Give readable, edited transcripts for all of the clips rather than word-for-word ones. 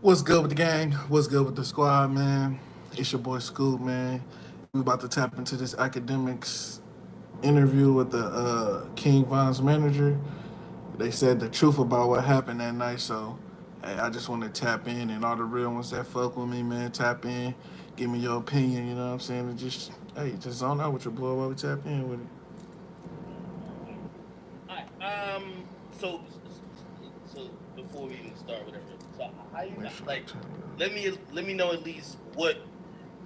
What's good with the gang? What's good with the squad, man? It's your boy Scoop, man. We about to tap into this academics interview with the King Von's manager. They said the truth about what happened that night, so hey, I just want to tap in and all the real ones that fuck with me, man. Tap in, give me your opinion. You know what I'm saying? And just hey, just zone out with your boy while we tap in with it. Alright, so before we even start, whatever. So how you Make sure I like? turn it Let me know at least what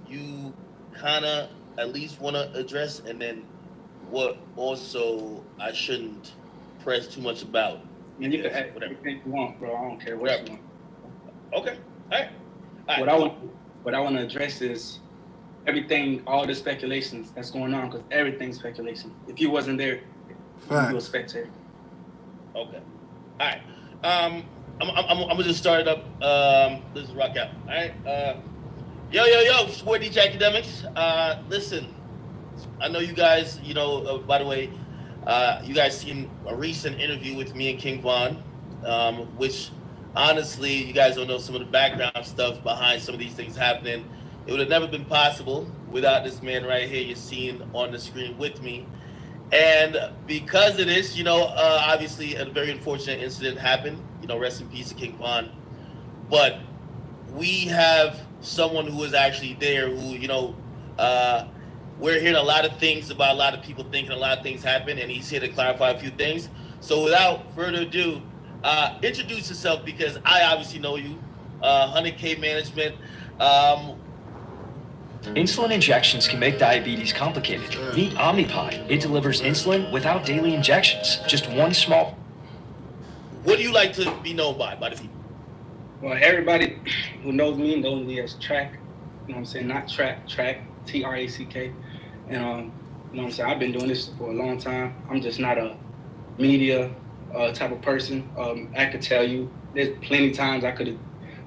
you kind of at least want to address, and then what also I shouldn't press too much about And you can because add whatever. anything you want, bro. I don't care what Whatever. you want. Okay. All right. All What right. I Cool. want, what I want to address is everything, all the speculations that's going on, because everything's speculation. If you wasn't there, up. you a Facts. spectator. Okay. All right. I'm gonna just start it up. Let's rock out. All right. Yo, Sport DJ Academics. Listen, I know you guys. By the way, you guys seen a recent interview with me and King Von, which honestly, you guys don't know some of the background stuff behind some of these things happening. It would have never been possible without this man right here you're seeing on the screen with me. And because of this, obviously a very unfortunate incident happened. Rest in peace to King Von. But we have someone who was actually there who, uh, we're hearing a lot of things about a lot of people thinking a lot of things happen, and he's here to clarify a few things. So without further ado, introduce yourself because I obviously know you, 100K Management. Um, Insulin injections can make diabetes complicated. Meet Omnipod. It delivers insulin without daily injections. Just one small. what do you like to be known by the people? Well, everybody who knows me as Track. You know what I'm saying? Not Track, Track. And you know what I'm saying? I've been doing this for a long time. I'm just not a media type of person. I could tell you, there's plenty of times I could have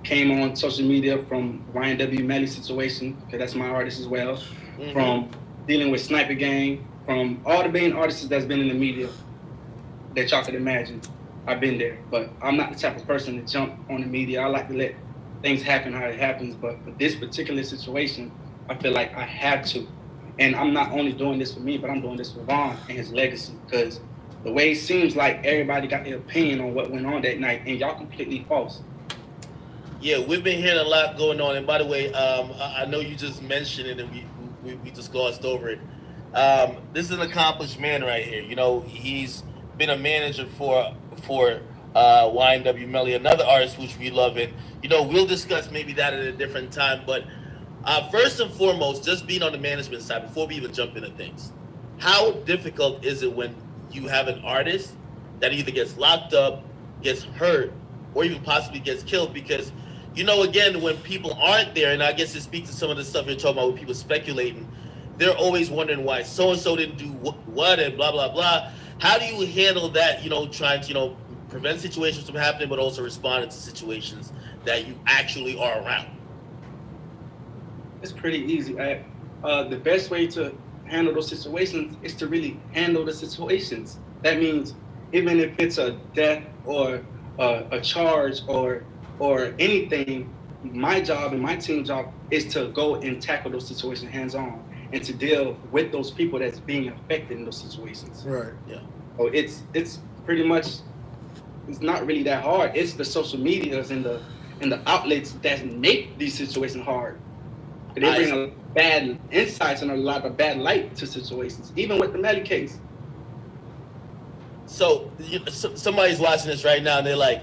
came on social media from YNW Melly situation, because that's my artist as well, from dealing with Sniper Gang, from all the main artists that's been in the media that y'all could imagine. I've been there, but I'm not the type of person to jump on the media. I like to let things happen how it happens, but for this particular situation, I feel like I have to. And I'm not only doing this for me, but I'm doing this for Vaughn and his legacy, because the way it seems like everybody got their opinion on what went on that night, and y'all completely false. Yeah, we've been hearing a lot going on. And by the way, I know you just mentioned it, and we just glossed over it. This is an accomplished man right here. He's been a manager for YNW Melly, another artist which we love. And we'll discuss maybe that at a different time. But first and foremost, just being on the management side, before we even jump into things, how difficult is it when you have an artist that either gets locked up, gets hurt, or even possibly gets killed? Because again, when people aren't there, and I guess it speaks to some of the stuff you're talking about with people speculating, they're always wondering why so and so didn't do what and blah blah blah. How do you handle that? Trying to prevent situations from happening, but also responding to situations that you actually are around. It's pretty easy. The best way to handle those situations is to really handle the situations. That means even if it's a death or a charge or anything, my job and my team job is to go and tackle those situations hands on and to deal with those people that's being affected in those situations. Right. Yeah. So it's pretty much, it's not really that hard. It's the social medias and the outlets that make these situations hard. They bring a lot of bad insights and a lot of bad light to situations, even with the Melly case. So somebody's watching this right now, and they're like,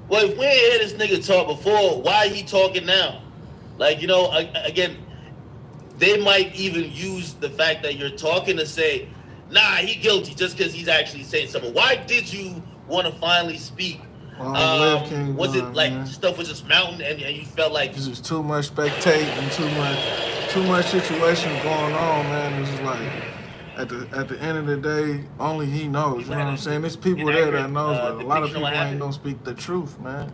"Well, if we ain't heard this nigga talk before, why he talking now?" Like, again, they might even use the fact that you're talking to say, "Nah, he guilty," just because he's actually saying something. Why did you want to finally speak? Live King Was it Von, like man. stuff was just mounting, and you felt like, It's just too much spectating, too much situations going on, man. It's just like at the end of the day, only he knows. You know what I'm saying? There's people there that knows, but a lot of depiction of people what ain't happened? gonna speak the truth, man.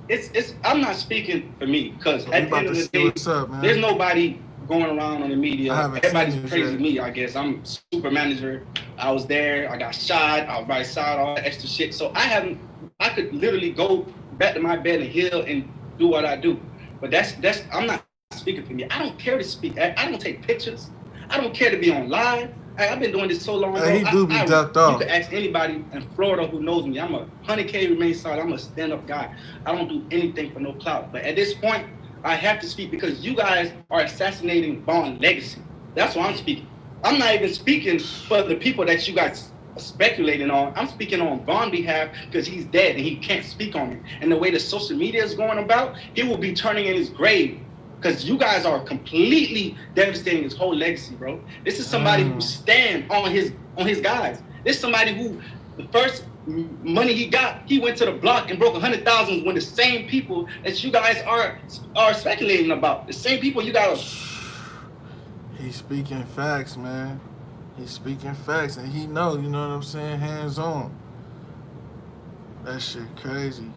It's I'm not speaking for me, because So we at the about end to of the see day, what's up, man. there's nobody going around on the media. I haven't Everybody's seen this praising yet. me, I guess. I'm super manager. I was there. I got shot. I was by side, all that extra shit. So I could literally go back to my bed and heal and do what I do. But that's I'm not speaking for me. I don't care to speak. I don't take pictures. I don't care to be on live. I've been doing this so long. Hey, he do be ducked off. You can ask anybody in Florida who knows me. I'm a 100K remain solid. I'm a stand-up guy. I don't do anything for no clout. But at this point, I have to speak because you guys are assassinating Von's legacy. That's why I'm speaking. I'm not even speaking for the people that you guys are speculating on. I'm speaking on Von's behalf because he's dead and he can't speak on it. And the way the social media is going about, he will be turning in his grave because you guys are completely devastating his whole legacy, bro. This is somebody who stand on his guys. This is somebody who the first money he got, he went to the block and broke 100,000 when the same people that you guys are speculating about. The same people you guys. He's speaking facts, man. He's speaking facts, and he know, you know what I'm saying, hands on. That shit crazy.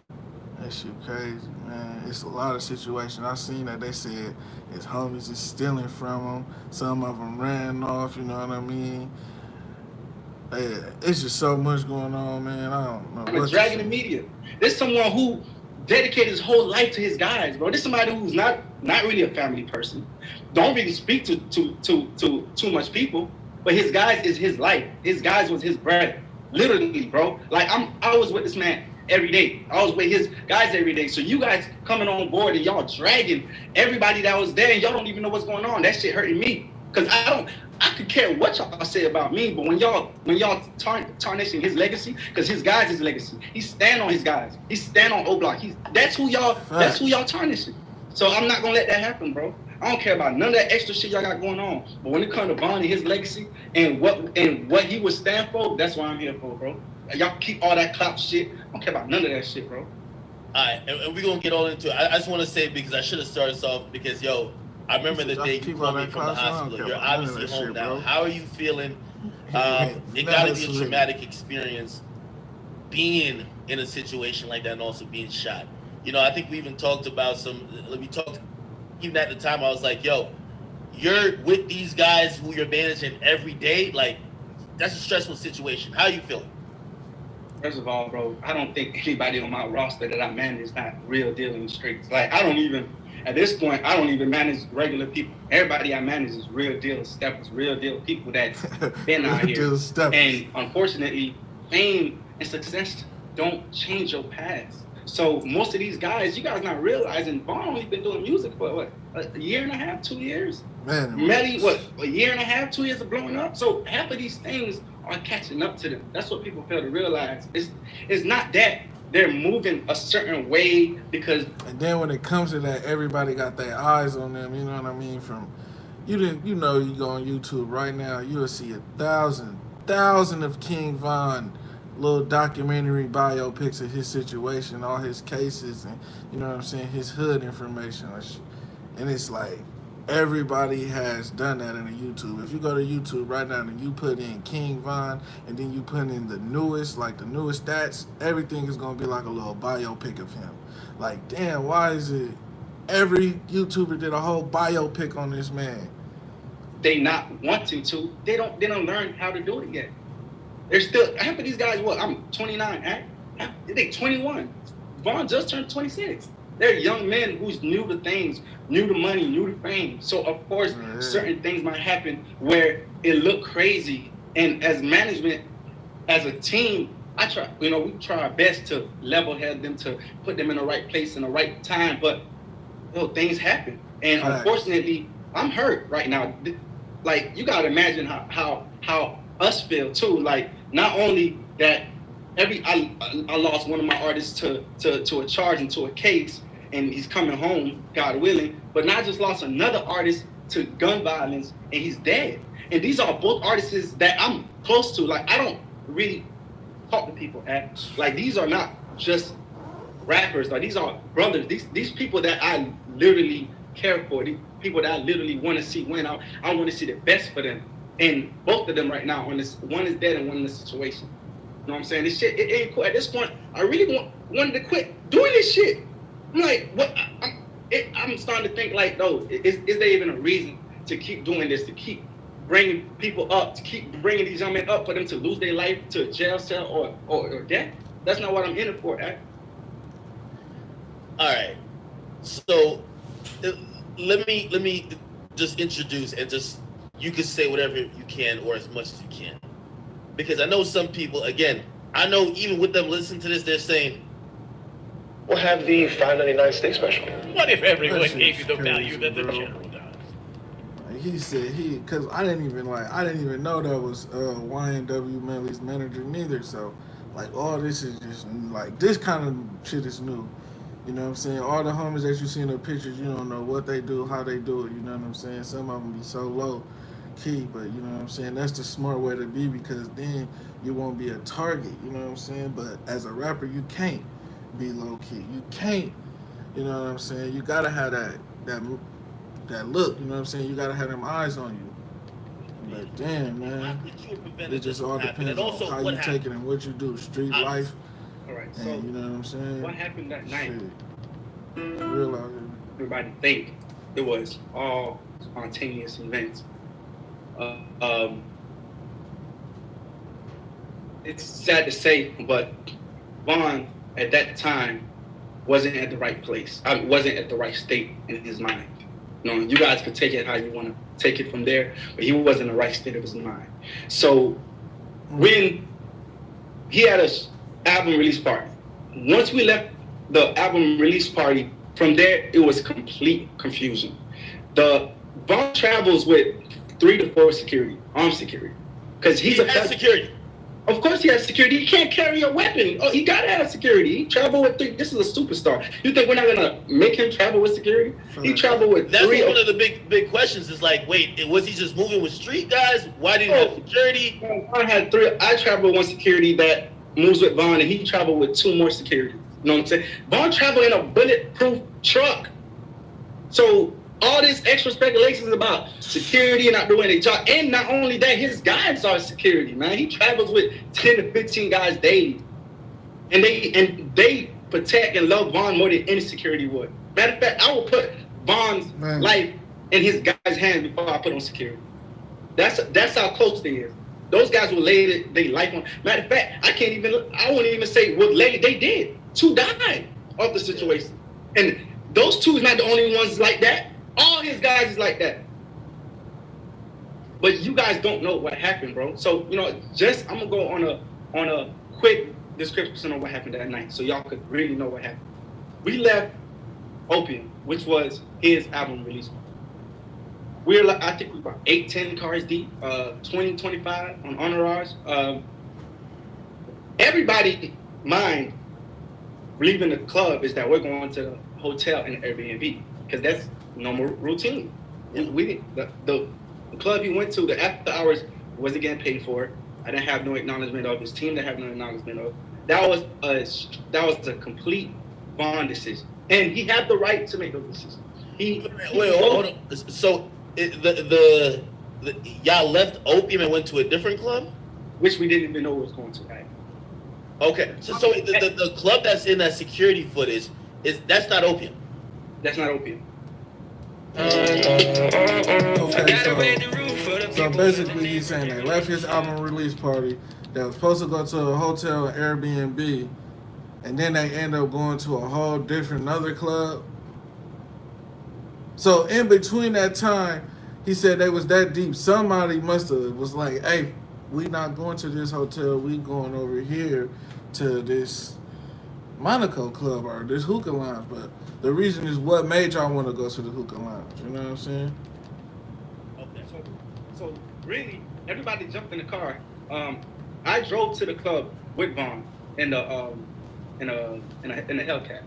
That shit crazy, man. It's a lot of situations. I seen that they said his homies is stealing from him. Some of them ran off, you know what I mean? It's just so much going on, man. I don't know. I'm dragging the media. There's someone who dedicated his whole life to his guys, bro. There's somebody who's not really a family person. Don't really speak to too much people, but his guys is his life. His guys was his bread, literally, bro. Like I was with this man every day. I was with his guys every day. So you guys coming on board and y'all dragging everybody that was there, and y'all don't even know what's going on. That shit hurting me because I could care what y'all say about me, but when y'all tarnishing his legacy, because his guys is legacy. He stand on his guys. He stand on O-Block. That's who y'all tarnishing. So I'm not gonna let that happen, bro. I don't care about none of that extra shit y'all got going on. But when it comes to Von and his legacy and what he would stand for, that's what I'm here for, bro. Y'all keep all that clout shit. I don't care about none of that shit, bro. All right, and we're gonna get all into it. I just want to say, because I should have started this off, because I remember the day you called me from the hospital. You're obviously home now. How are you feeling? It got to be a traumatic experience being in a situation like that and also being shot. I think we even talked about even at the time, I was like, yo, you're with these guys who you're managing every day. Like, that's a stressful situation. How are you feeling? First of all, bro, I don't think anybody on my roster that I manage is not real deal in the streets. Like, at this point, I don't even manage regular people. Everybody I manage is real deal steppers, real deal people that's been out here. And unfortunately, fame and success don't change your past. So most of these guys, you guys not realizing, Von only been doing music for what, a year and a half, 2 years? Man, Melly, what, a year and a half, 2 years of blowing up? So half of these things are catching up to them. That's what people fail to realize. It's not that they're moving a certain way because... And then when it comes to that, everybody got their eyes on them, you know what I mean? You go on YouTube right now, you'll see 1,000 of King Von little documentary biopics of his situation, all his cases, and you know what I'm saying, his hood information. And it's like everybody has done that in the YouTube. If you go to YouTube right now and you put in King Von and then you put in the newest stats, everything is gonna be like a little biopic of him. Like, damn, why is it every YouTuber did a whole biopic on this man? They not wanting to. They don't learn how to do it yet. They're still, half of these guys, I'm 29, they 21. Von just turned 26. They're young men who's new to things, new to money, new to fame. So of course, certain things might happen where it look crazy. And as management, as a team, we try our best to level head them, to put them in the right place in the right time. But things happen. And unfortunately, I'm hurt right now. Like, you gotta imagine how us feel too. Like, not only that, I lost one of my artists to a charge and to a case, and he's coming home, God willing. But now I just lost another artist to gun violence, and he's dead. And these are both artists that I'm close to. Like, I don't really talk to people like, these are not just rappers. Like, these are brothers. These people that I literally care for. These people that I literally want to see win. I want to see the best for them. And both of them right now, one is dead and one in this situation. You know what I'm saying? This shit, it ain't cool. At this point, I really wanted to quit doing this shit. I'm like, what? I'm starting to think like, no, is there even a reason to keep doing this, to keep bringing people up, to keep bringing these young men up for them to lose their life to a jail cell or death? That's not what I'm in it for, All right. So uh, let me just introduce and just you can say whatever you can or as much as you can because I know some people again. I know even with them listening to this, they're saying, We'll have the $5.99 steak special. What if everyone That gave shit's you the crazy, value that the bro. general does? Like, he said because I didn't even know that was YNW Melly's manager neither. So like all this is just like this kind of shit is new. You know what I'm saying? All the homies that you see in the pictures, you don't know what they do, how they do it. You know what I'm saying? Some of them be so low key, but you know what I'm saying? That's the smart way to be because then you won't be a target. You know what I'm saying? But as a rapper, you can't be low key. You can't. You know what I'm saying? You gotta have that that look. You know what I'm saying? You gotta have them eyes on you. But damn, how man, could you have prevented it this just from all happening? depends And also, on how what you happened? take it and what you do. Street Obviously. life, All right. So and you know what I'm saying? what happened that night? Shit, real out here. Everybody think it was all spontaneous events. Uh, um, it's sad to say, but Vaughn at that time wasn't at the right place. I wasn't at the right state in his mind. You know, you guys could take it how you want to take it from there, but he wasn't in the right state of his mind. So when he had a album release party, once we left the album release party, from there it was complete confusion. The Vaughn travels with 3 to 4 security, armed security, because He has security. Of course he has security. He can't carry a weapon. Oh, he gotta have security. He travel with 3. This is a superstar. You think we're not gonna make him travel with security? He travel with That's 3. one of the big questions. Is like, wait, was he just moving with street guys? Why didn't he have security? Vaughn had 3. I travel with 1 security that moves with Vaughn, and he traveled with 2 more security. You know what I'm saying? Vaughn traveled in a bulletproof truck. So all this extra speculations about security and not doing their job, and not only that, his guys are security, man. He travels with 10 to 15 guys daily, and they protect and love Vaughn more than any security would. Matter of fact, I would put Vaughn's life in his guys' hands before I put on security. That's how close they is. Those guys will lay their life on. Matter of fact, I wouldn't even say what lay they did. 2 died of the situation, and those 2 is not the only ones like that. All his guys is like that. But you guys don't know what happened, bro. So, you know, I'm gonna go on a quick description of what happened that night so y'all could really know what happened. We left Opium, which was his album release. We're like, I think we were about 8-10 cars deep, 20-25 on Entourage. Everybody mind leaving the club is that we're going to the hotel and the Airbnb because that's normal routine. The club he went to, the after hours wasn't getting paid for. I didn't have no acknowledgement of. His team didn't have no acknowledgement of. That was a complete Vaughn decision, and he had the right to make those decisions. Hold on. So the y'all left Opium and went to a different club, which we didn't even know was going to happen. Okay, so the club that's in that security footage that's not Opium. That's not Opium. So basically he's saying they left his album release party that was supposed to go to a hotel or Airbnb, and then they end up going to a whole different another club. So in between that time, he said they was that deep. Somebody must have was like, hey, we not going to this hotel, we going over here to this Monaco club or this hookah lounge. But the reason is what made y'all want to go to the hookah lounge. You know what I'm saying? Okay. So really, everybody jumped in the car. I drove to the club with Vaughn in a Hellcat.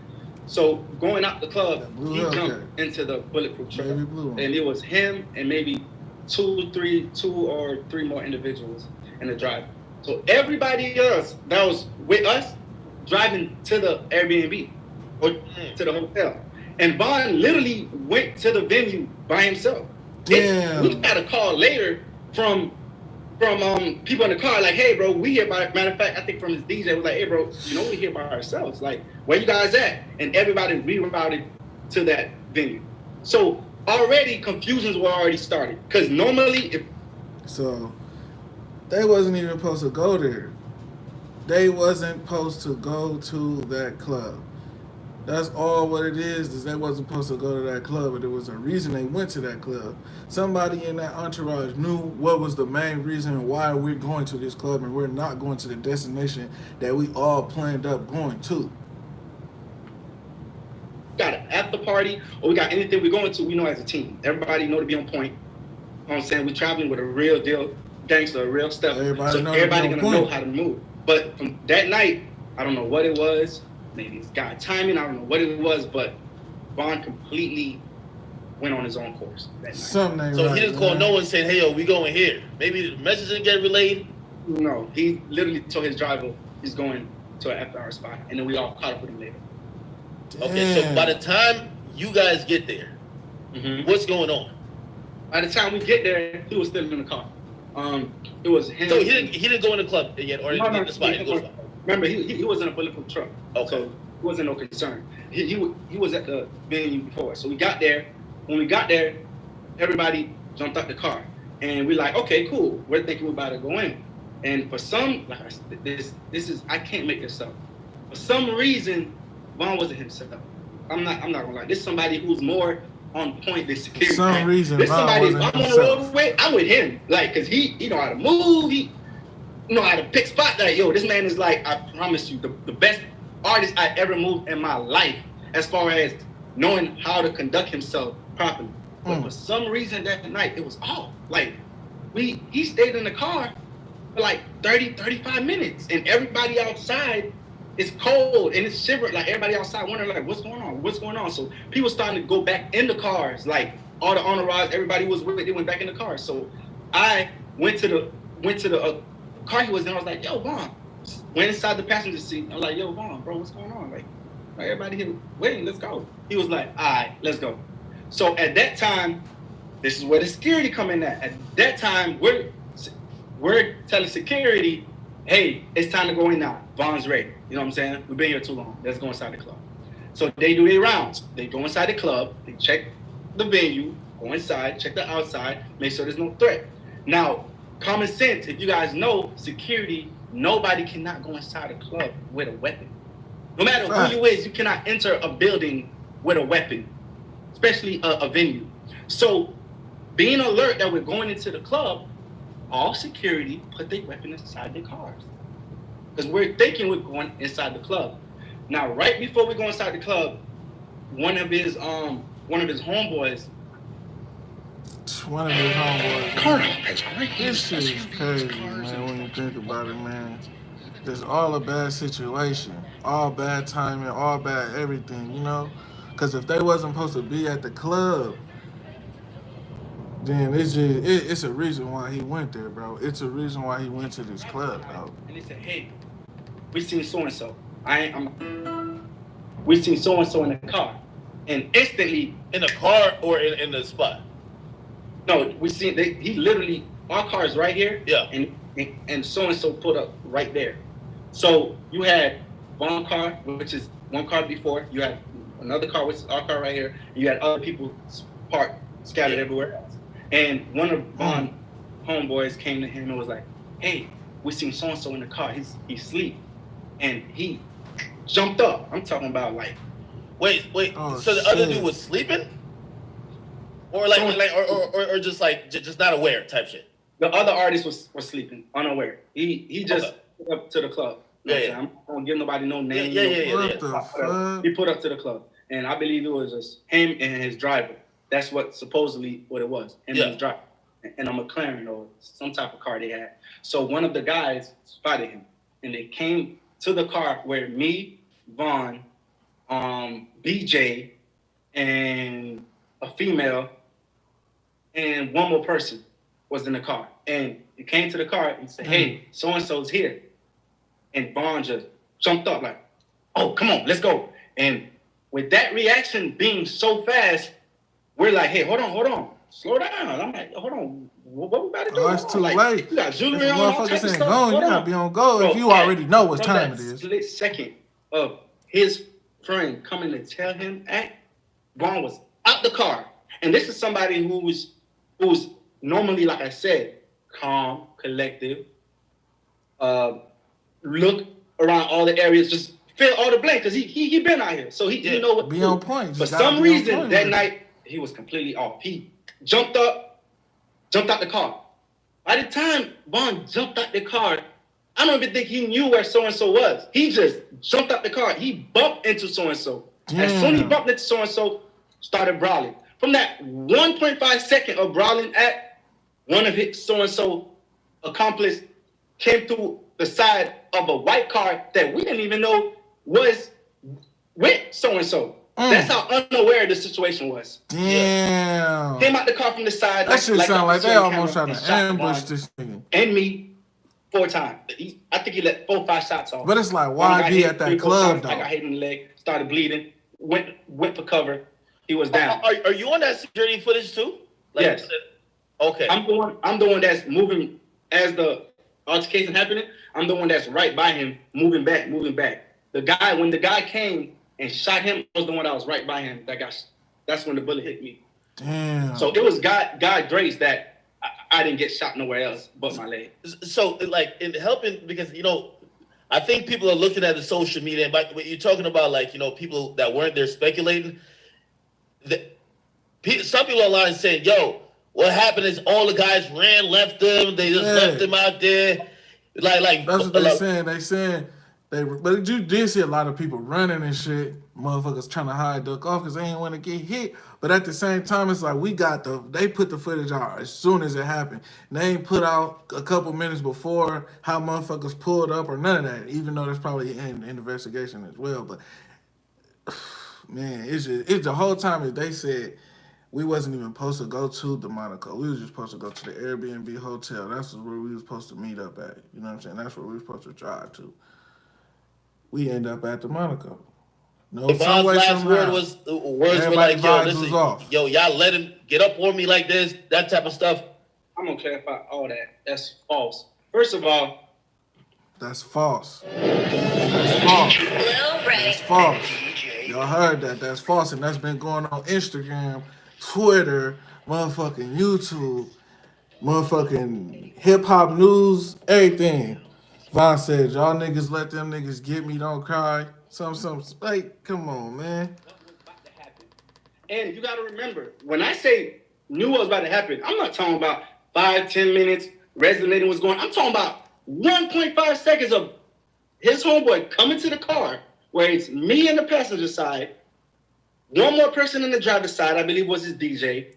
So going out the club, he jumped into the bulletproof truck, and it was him and maybe two or three more individuals in the drive. So everybody else that was with us driving to the Airbnb or to the hotel, and Vaughn literally went to the venue by himself. Damn. We got a call later from people in the car, like, hey, bro, we here by, matter of fact, I think from his DJ was like, hey, bro, you know, we here by ourselves. Like, where you guys at? And everybody rerouted to that venue. So already confusions were already started. Because normally, So they wasn't even supposed to go there. They wasn't supposed to go to that club. That's all what it is they wasn't supposed to go to that club, but there was a reason they went to that club. Somebody in that entourage knew what was the main reason why we're going to this club and we're not going to the destination that we all planned up going to. Got an after party or we got anything we're going to, we know as a team. Everybody know to be on point. You know what I'm saying? We're traveling with a real deal gangster, a real stuff. Everybody so everybody gonna point. know how to move. But from that night, I don't know what it was. Maybe it's God timing. I don't know what it was, but Vaughn completely went on his own course that night. Something ain't So right, he didn't man. call no one saying, "Hey, yo, we going here." Maybe the message didn't get relayed. No, he literally told his driver he's going to an after hour spot, and then we all caught up with him later. Okay, so Damn. by the time you guys get there, what's going on? By the time we get there, he was still in the car. It was him. So he didn't go in the club yet, or No, the spot. He didn't go to the spot. Remember, he was in a bulletproof truck. Okay. So it wasn't no concern. He was at the venue before. So we got there. When we got there, everybody jumped out the car. And we're like, okay, cool. We're thinking we're about to go in. And for some, like this is, I can't make this up. For some reason, Vaughn wasn't himself. I'm not gonna lie. This is somebody who's more on point than security. For some reason, this Vaughn somebody, wasn't I'm on the himself. road with, I'm with him. Like, cause he know how to move. He know how to pick spots. Like, yo, this man is like, I promise you, the best artist I ever moved in my life as far as knowing how to conduct himself properly. But for some reason that night, it was off. Like, he stayed in the car for like 30, 35 minutes. And everybody outside is cold and it's shivering. Like, everybody outside wondering, like, what's going on? What's going on? So people starting to go back in the cars. Like, all the entourage, everybody was with it, they went back in the car. So I went to the car he was in. I was like, yo, Vaughn. Went inside the passenger seat. I was like, yo, Vaughn, bro, what's going on? Like everybody here waiting, let's go. He was like, all right, let's go. So at that time, this is where the security come in at. At that time, we're telling security, hey, it's time to go in now. Vaughn's ready. You know what I'm saying? We've been here too long. Let's go inside the club. So they do their rounds. They go inside the club. They check the venue, go inside, check the outside, make sure there's no threat. Now, common sense, if you guys know, security, nobody cannot go inside a club with a weapon. No matter who you is, you cannot enter a building with a weapon, especially a venue. So being alert that we're going into the club, all security put their weapon inside their cars. Because we're thinking we're going inside the club. Now, right before we go inside the club, one of his homeboys. One of his homeboys. This shit is crazy, man, when you think about it, man. It's all a bad situation. All bad timing, all bad everything, you know? Because if they wasn't supposed to be at the club, then it's a reason why he went there, bro. It's a reason why he went to this club, bro. And he said, hey, we seen so-and-so. We seen so-and-so in the car. And instantly, In the car or in the spot? no, we seen, he literally, our car is right here. Yeah. And so-and-so pulled up right there. So you had one car, which is one car before. You had another car, which is our car right here. And you had other people parked, scattered everywhere else. And one of Vaughn's homeboys came to him and was like, hey, we seen so-and-so in the car. He's asleep. And he jumped up. I'm talking about like. Wait. Oh, so the other shit. dude was sleeping? Or or just like just not aware type shit? The other artist was sleeping, unaware. He just put up to the club. I'm not gonna give nobody no name. What the fuck? He put up to the club. And I believe it was just him and his driver. That's supposedly what it was. Him and his driver. And a McLaren or some type of car they had. So one of the guys spotted him. And they came to the car where me, Vaughn, BJ, and a female, and one more person was in the car. And he came to the car and said, hey, so-and-so's here. And Vaughn just jumped up like, oh, come on, let's go. And with that reaction being so fast, we're like, hey, hold on, slow down. I'm like, hold on, what we about to do? Oh, it's too late. You got jewelry If on, all type motherfuckers of ain't stuff. gone, you Hold gotta on. be on go Bro, if you already know what from time that it is. Split second of his friend coming to tell him, Vaughn was out the car. And this is somebody who's normally, like I said, calm, collective, look around all the areas, just feel all the blame because he been out here, so he know what to Be do. on point. For Just gotta some be on reason point that with it. night he was completely off. He jumped out the car. By the time Vaughn jumped out the car, I don't even think he knew where so-and-so was. He just jumped out the car. He bumped into so-and-so. As soon as he bumped into so-and-so, started brawling. From that 1.5 second of brawling at, one of his so-and-so accomplice came through the side of a white car that we didn't even know was with so-and-so. That's how unaware the situation was. Damn. Came out the car from the side. That shit sound like they almost trying trying to ambush this nigga. And me 4 times. I think he let 4 or 5 shots off. But it's like, why be at that club, though? I got hit in the leg, started bleeding, went for cover. He was down. Are you on that security footage too? Yes. Okay. I'm the one that's moving as the altercation happening. I'm the one that's right by him, moving back. When the guy came and shot him, I was the one that was right by him. That's when the bullet hit me. Damn. So it was God grace that I didn't get shot nowhere else but my leg. So like in helping, because I think people are looking at the social media, but when you're talking about like people that weren't there speculating, some people online saying, "Yo, what happened is all the guys left them. They just left them out there." Like that's what they saying. They saying but you did see a lot of people running and shit. Motherfuckers trying to hide, duck off because they ain't want to get hit. But at the same time, it's like they put the footage out as soon as it happened. And they ain't put out a couple minutes before how motherfuckers pulled up or none of that. Even though there's probably an investigation as well. But man, it's the whole time they said we wasn't even supposed to go to the Monaco. We was just supposed to go to the Airbnb hotel. That's where we was supposed to meet up at. You know what I'm saying? That's where we were supposed to drive to. We end up at the Monaco. No, some way, last somehow. words were like, "Yo, listen, y'all let him get up on me like this," that type of stuff. I'm gonna clarify all that. That's false. First of all, that's false. That's false. That's false. Y'all heard that? That's false, and that's been going on Instagram, Twitter, motherfucking YouTube, motherfucking hip hop news, everything. Von said, "Y'all niggas let them niggas get me, don't cry." Some, like, come on, man. And you gotta remember, when I say knew what was about to happen, I'm not talking about 5-10 minutes resonating what's going on. I'm talking about 1.5 seconds of his homeboy coming to the car, where it's me in the passenger side, one more person in the driver's side, I believe was his DJ,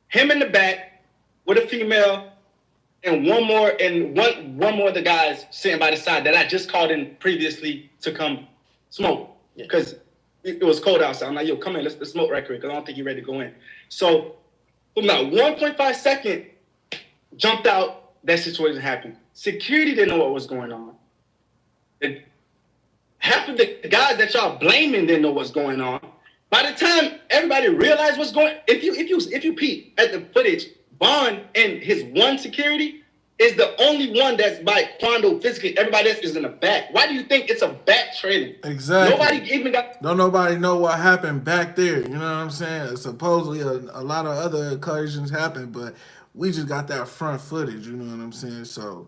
him in the back with a female, and one more of the guys sitting by the side that I just called in previously to come smoke, because it was cold outside. I'm like, "Yo, come in, let's smoke right quick," because I don't think you're ready to go in. So from that 1.5 second jumped out, that situation happened. Security didn't know what was going on. Half of the guys that y'all blaming didn't know what's going on. By the time everybody realized what's going, if you peep at the footage, Bond and his one security is the only one that's by Quando physically. Everybody else is in the back. Why do you think it's a back trailing? Exactly. Nobody even got. Don't nobody know what happened back there. You know what I'm saying? Supposedly a lot of other occasions happened, but we just got that front footage. You know what I'm saying? So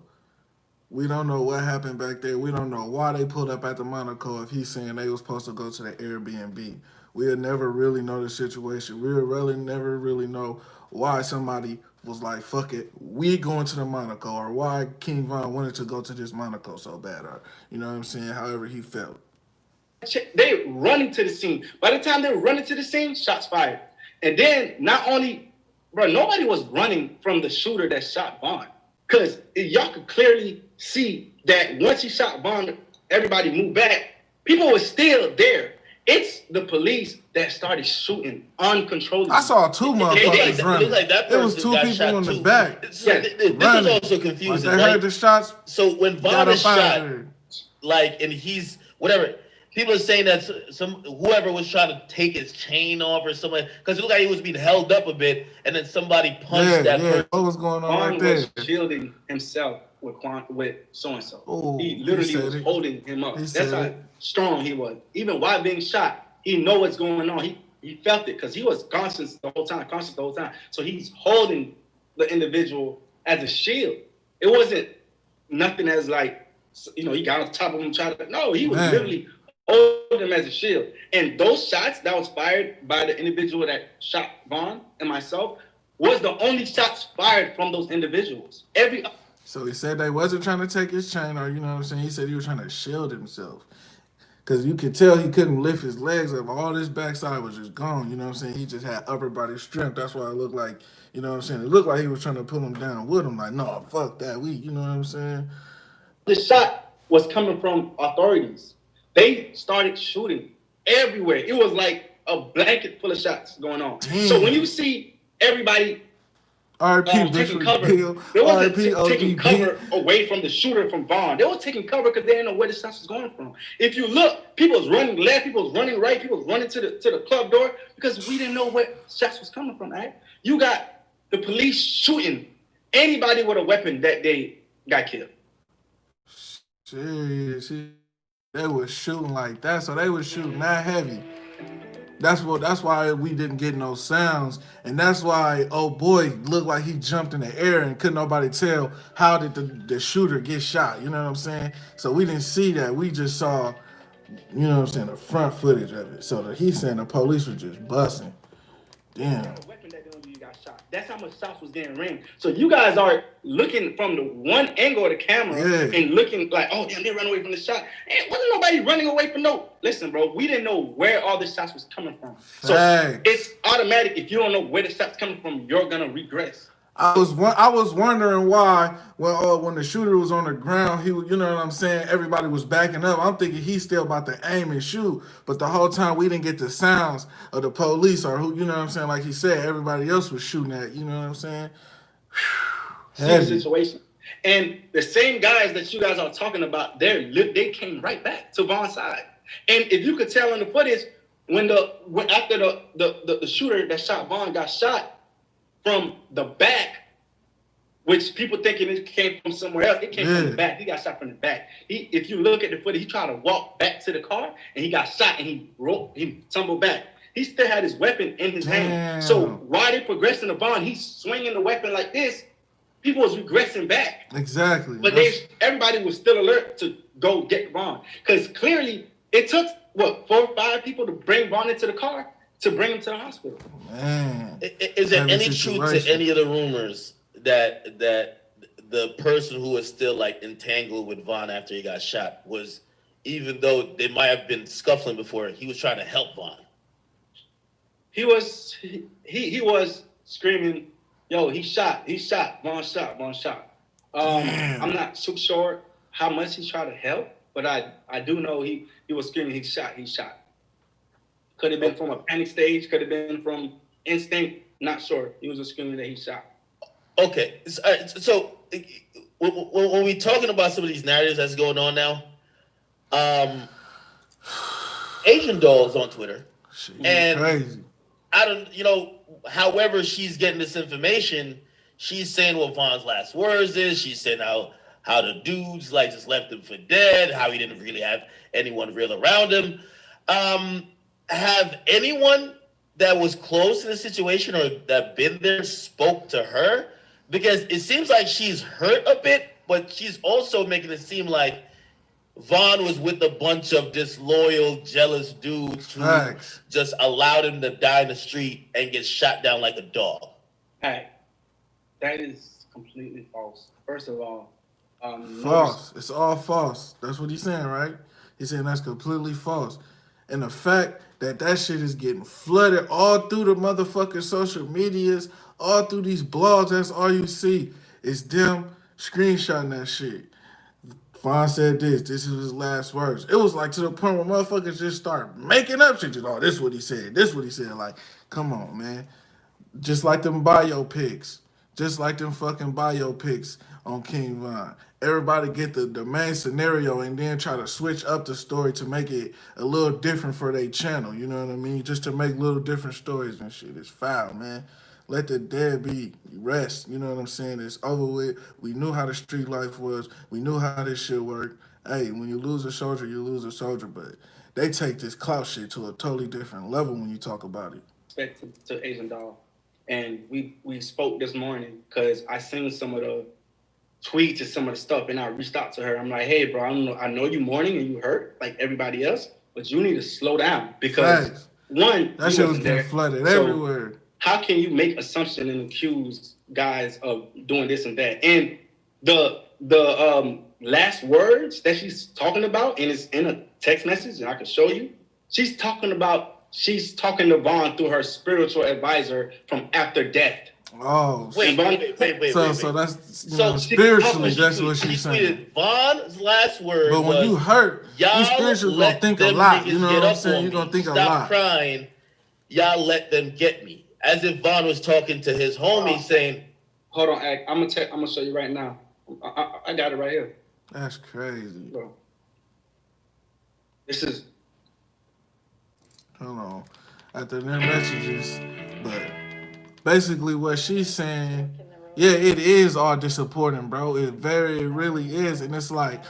we don't know what happened back there. We don't know why they pulled up at the Monaco if he's saying they was supposed to go to the Airbnb. We'll never really know the situation. We'll really never really know why somebody was like, "Fuck it, we going to the Monaco," or why King Von wanted to go to this Monaco so bad, or you know what I'm saying, however he felt. They running to the scene. By the time they were running to the scene, shots fired. And then not only, nobody was running from the shooter that shot Vaughn. Because y'all could clearly see that once he shot Vaughn, everybody moved back. People were still there. It's the police that started shooting uncontrollably. I saw 2 motherfuckers running. It was 2 people in the back. This is also confusing. Like they heard the shots. So when Vaughn is shot, and he's whatever, people are saying that whoever was trying to take his chain off or something, because it looked like he was being held up a bit, and then somebody punched that person. What was going on Vaughn right there? was shielding himself with so-and-so. He literally was holding him up. That's how strong he was. Even while being shot, he know what's going on. He felt it because he was conscious the whole time. So he's holding the individual as a shield. It wasn't nothing as like, he got on top of him, he was literally hold them as a shield. And those shots that was fired by the individual that shot Vaughn and myself was the only shots fired from those individuals. So he said they wasn't trying to take his chain, or you know what I'm saying. He said he was trying to shield himself, because you could tell he couldn't lift his legs up. All this backside was just gone. You know what I'm saying. He just had upper body strength. That's why it looked like, you know what I'm saying. It looked like he was trying to pull him down with him. Like, no, fuck that. You know what I'm saying. The shot was coming from authorities. They started shooting everywhere. It was like a blanket full of shots going on. Damn. So when you see everybody taking cover, they wasn't taking cover away from the shooter from Vaughn. They were taking cover because they didn't know where the shots was going from. If you look, people was running left, people was running right, people was running to the club door because we didn't know where shots was coming from. Right? You got the police shooting anybody with a weapon that they got killed. Shit, they was shooting like that, so they was shooting that heavy. That's why we didn't get no sounds, and that's why old boy looked like he jumped in the air and couldn't nobody tell how did the shooter get shot. You know what I'm saying? So we didn't see that. We just saw, you know what I'm saying, the front footage of it. So that he's saying the police were just busting. Damn. Weapon that don't you got shot. That's how much shots was getting ring. So you guys are looking from the one angle of the camera and looking like, oh damn, they run away from the shot. And wasn't nobody running away from no. Listen, bro, we didn't know where all the shots was coming from. So it's automatic. If you don't know where the shots coming from, you're gonna regress. I was wondering why when the shooter was on the ground, he, you know what I'm saying, everybody was backing up. I'm thinking he's still about to aim and shoot, but the whole time we didn't get the sounds of the police or who, you know what I'm saying, like he said, everybody else was shooting at, you know what I'm saying. Same situation. And the same guys that you guys are talking about, they came right back to Vaughn's side. And if you could tell in the footage, after the shooter that shot Vaughn got shot from the back, which people thinking it came from somewhere else, it came from the back. He got shot from the back. If you look at the footage, he tried to walk back to the car and he got shot and he tumbled back. He still had his weapon in his hand. So while they progressing the Vaughn, he's swinging the weapon like this. People was regressing back. Exactly. But everybody was still alert to go get Vaughn. Because clearly it took, 4 or 5 people to bring Vaughn into the car to bring him to the hospital. Man. Is there any truth to any of the rumors that the person who was still like entangled with Vaughn after he got shot was, even though they might have been scuffling before, he was trying to help Vaughn? He was screaming, yo, Vaughn shot. I'm not too sure how much he tried to help, but I do know he was screaming, he shot. Could have been from a panic stage, could have been from instinct, not sure. He was just screaming that he shot. Okay, so when we talking about some of these narratives that's going on now, Asian Doll's on Twitter, and crazy. I don't, however she's getting this information, she's saying what Vaughn's last words is. She's saying how the dudes like just left him for dead, how he didn't really have anyone real around him. Have anyone that was close to the situation or that been there spoke to her? Because it seems like she's hurt a bit, but she's also making it seem like Vaughn was with a bunch of disloyal, jealous dudes who just allowed him to die in the street and get shot down like a dog. Hey, that is completely false. First of all, false. It's all false. That's what he's saying, right? He's saying that's completely false. And the fact that shit is getting flooded all through the motherfucking social medias, all through these blogs, that's all you see is them screenshotting that shit. Vaughn said this is his last words. It was like to the point where motherfuckers just start making up shit. Just, this is what he said. This is what he said. Like, come on, man. Just like them biopics. Just like them fucking biopics on King Von. Everybody get the main scenario and then try to switch up the story to make it a little different for their channel. You know what I mean? Just to make little different stories and shit. It's foul, man. Let the dead be rest. You know what I'm saying? It's over with. We knew how the street life was. We knew how this shit worked. Hey, when you lose a soldier, you lose a soldier. But they take this clout shit to a totally different level when you talk about it. Respect to Asian Doll. And we spoke this morning because I seen some of the tweets and some of the stuff, and I reached out to her. I'm like, hey, bro, I know you mourning and you hurt like everybody else, but you need to slow down because Facts. one, That you shit was wasn't getting there. flooded So everywhere. how can you make assumption and accuse guys of doing this and that? And the last words that she's talking about, and it's in a text message, and I can show you. She's talking to Vaughn through her spiritual advisor from after death. Oh, Wait. so that's So spiritually, that's what she's saying. tweeted, Vaughn's last word But when was, you hurt, you y'all spiritually let gonna think a them lot. niggas You know get what I'm up saying? on You're gonna me. think a Stop lot. crying. Y'all let them get me. As if Vaughn was talking to his homie saying, hold on, Ak, I'm gonna show you right now. I got it right here. That's crazy. Bro. This is. Hold on. After their messages, but basically what she's saying, yeah, it is all disappointing, bro. It really is, and it's like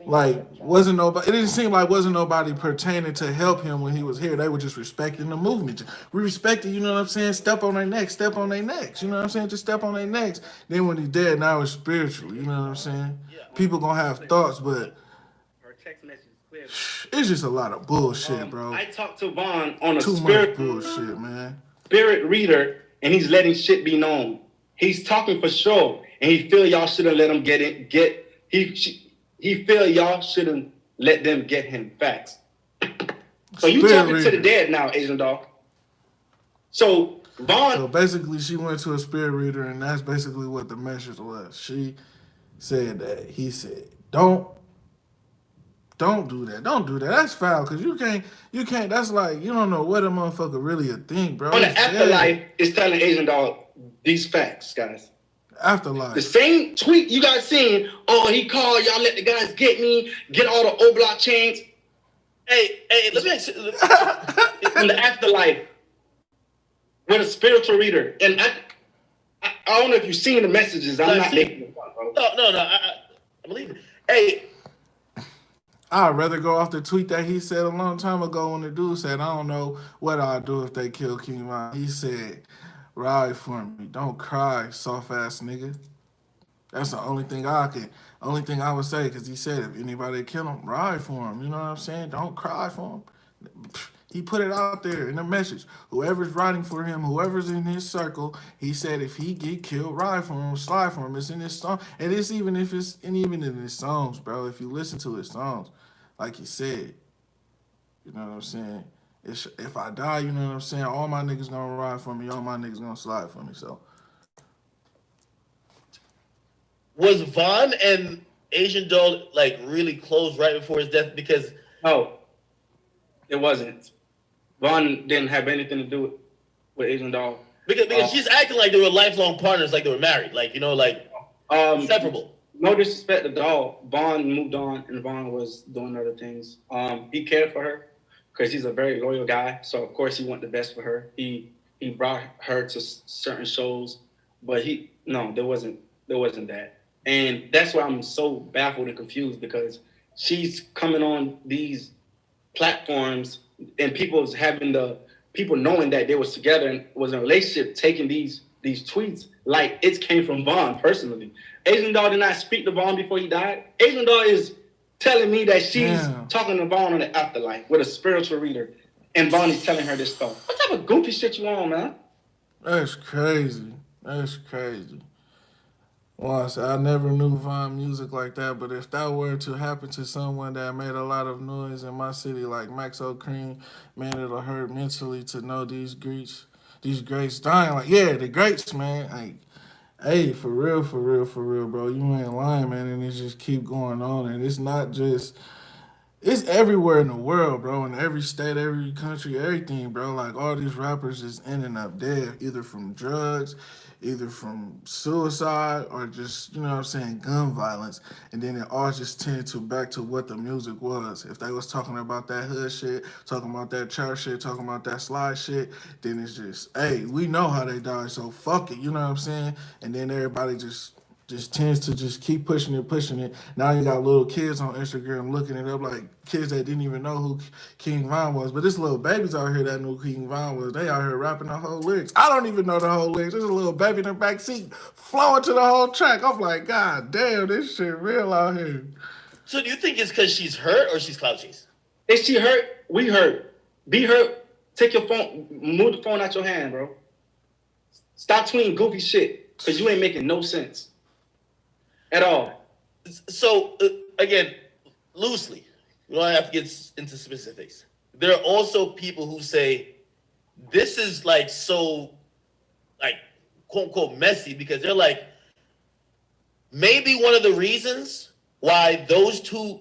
wasn't nobody. It didn't seem like wasn't nobody pertaining to help him when he was here. They were just respecting the movement. We respect it, you know what I'm saying? Step on their necks, step on their necks. You know what I'm saying? Just step on their necks. Then when he's dead, now it's spiritual. You know what I'm saying? People gonna have thoughts, but Her text message is clear. it's just a lot of bullshit, bro. I talked to Vaughn on a Too much bullshit, man. spirit reader, and he's letting shit be known. He's talking for sure, and he feel y'all shouldn't let him he feel y'all shouldn't let them get him. Facts. So you Spirit talking reader. to the dead now, Asian dog. So Vaughn. So basically, she went to a spirit reader, and that's basically what the message was. She said that he said, "Don't do that. Don't do that. That's foul. Cause you can't. That's like you don't know what a motherfucker really a think, bro. On the It's afterlife dead. is telling Asian dog these facts, guys. Afterlife. The same tweet you guys seen, oh, he called, y'all let the guys get me, get all the O-block chains. hey, let me ask you. In the afterlife with a spiritual reader. And I don't know if you've seen the messages. I'm not making them up, bro. No, I believe it. Hey, I'd rather go off the tweet that he said a long time ago when the dude said, I don't know what I'll do if they kill King Von. He said, ride for me. Don't cry, soft ass nigga. That's the only thing I would say, because he said if anybody kill him, ride for him. You know what I'm saying? Don't cry for him. He put it out there in the message. Whoever's riding for him, whoever's in his circle, he said if he get killed, ride for him, slide for him. It's in his song. And it's even in his songs, bro. If you listen to his songs, like he said, you know what I'm saying? If I die, you know what I'm saying? All my niggas gonna ride for me, all my niggas gonna slide for me. So was Vaughn and Asian Doll like really close right before his death? Because No, it wasn't. Vaughn didn't have anything to do with Asian dog. because she's acting like they were lifelong partners, like they were married, like inseparable. No disrespect to Doll. Vaughn moved on, and Vaughn was doing other things. He cared for her because he's a very loyal guy. So of course he wanted the best for her. He brought her to certain shows, but there wasn't that. And that's why I'm so baffled and confused, because she's coming on these platforms and people knowing that they was together and was in a relationship, taking these tweets like it came from Vaughn personally. Asian Doll did not speak to Vaughn before he died. Asian Doll is telling me that she's talking to Vaughn on the afterlife with a spiritual reader, and Vaughn is telling her this stuff. What type of goofy shit you on, man? that's crazy. That's crazy. Well, I never knew Von music like that, but if that were to happen to someone that made a lot of noise in my city, like Max O'Cream, man, it'll hurt mentally to know these greats dying. Like, yeah, the greats, man. Like, hey, for real, bro. You ain't lying, man, and it just keep going on. And it's not just it's everywhere in the world, bro. In every state, every country, everything, bro. Like all these rappers just ending up dead, either from drugs, either from suicide, or just, you know what I'm saying, gun violence. And then it all just tended to back to what the music was. If they was talking about that hood shit, talking about that church shit, talking about that slide shit, then it's just, hey, we know how they died, so fuck it, you know what I'm saying? And then everybody just tends to just keep pushing it. Now you got little kids on Instagram looking it up, like kids that didn't even know who King Von was. But this little babies out here that knew who King Von was. They out here rapping the whole lyrics. I don't even know the whole lyrics. There's a little baby in the back seat flowing to the whole track. I'm like, God damn, this shit real out here. So do you think it's because she's hurt or she's clout chase? If she hurt, we hurt. Be hurt. Take your phone, move the phone out your hand, bro. Stop tweeting goofy shit, because you ain't making no sense at all. So again, loosely, we don't have to get into specifics. There are also people who say this is like so, like, quote unquote messy, because they're like, maybe one of the reasons why those two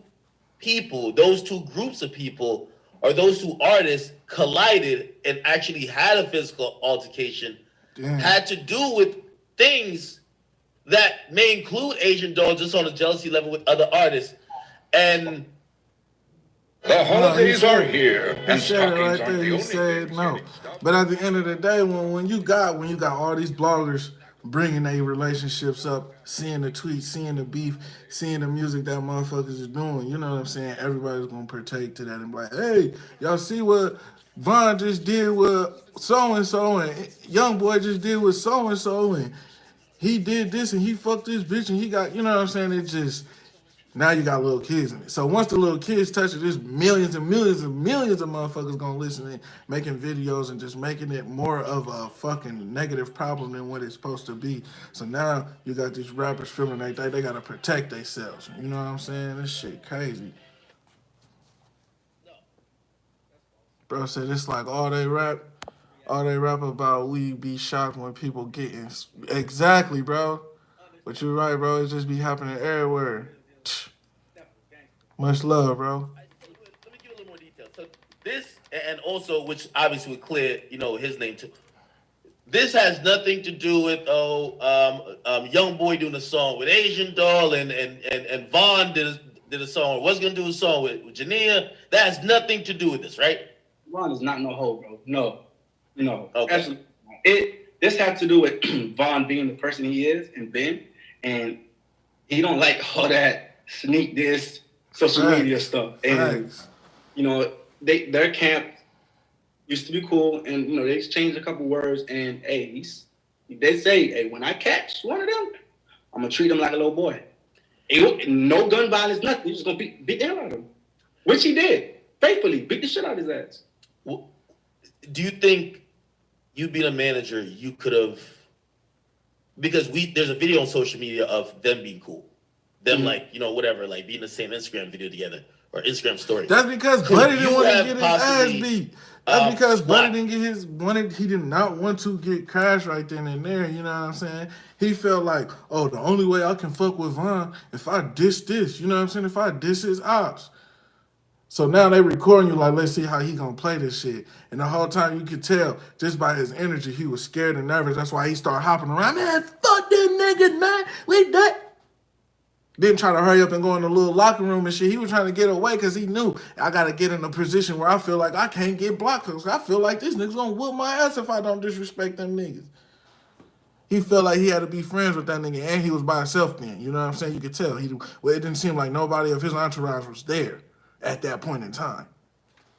people, those two groups of people, or those two artists collided and actually had a physical altercation had to do with things that may include Asian Doll just on a jealousy level with other artists. And the holidays are here, He and said it stockings right aren't there. the He only said things no. getting stuffed. But at the end of the day, when you got all these bloggers bringing their relationships up, seeing the tweets, seeing the beef, seeing the music that motherfuckers is doing, you know what I'm saying? Everybody's gonna partake to that and be like, hey, y'all see what Von just did with so and so, and Young Boy just did with so and so, and he did this and he fucked this bitch and he got, you know what I'm saying? It just now you got little kids in it. So once the little kids touch it, there's millions and millions and millions of motherfuckers gonna listen and making videos and just making it more of a fucking negative problem than what it's supposed to be. So now you got these rappers feeling like they gotta protect themselves. You know what I'm saying? This shit crazy. Bro said it's like all they rap about, we be shocked when people getting exactly, bro. But you're right, bro. It just be happening everywhere. Much love, bro. let me give a little more detail. So this, and also, which obviously would clear, his name too. This has nothing to do with Young Boy doing a song with Asian Doll and Vaughn did a song or was gonna do a song with Jania. That has nothing to do with this, right? Vaughn is not no hoe, bro. No. Okay. Absolutely. This has to do with Vaughn being the person he is and been, and he don't like all that sneak this social media stuff. And their camp used to be cool, and they exchanged a couple words. And hey, they say, hey, when I catch one of them, I'm gonna treat him like a little boy. No gun violence, nothing. He's just gonna beat the hell out of him, which he did faithfully. Beat the shit out of his ass. Well, do you think you being a manager, you could have, because there's a video on social media of them being cool, them whatever, like being the same Instagram video together or Instagram story. That's because Buddy didn't want to get his ass beat. That's because Buddy didn't get he did not want to get crashed right then and there, you know what I'm saying? He felt like, oh, the only way I can fuck with Von if I diss this, you know what I'm saying? If I diss his ops. So now they recording you like, let's see how he gonna play this shit. And the whole time you could tell, just by his energy, he was scared and nervous. That's why he started hopping around. Man, fuck them niggas, man. We that. Didn't try to hurry up and go in the little locker room and shit. He was trying to get away because he knew I gotta get in a position where I feel like I can't get blocked because I feel like this nigga's gonna whoop my ass if I don't disrespect them niggas. He felt like he had to be friends with that nigga, and he was by himself then. You know what I'm saying? You could tell. It didn't seem like nobody of his entourage was there at that point in time.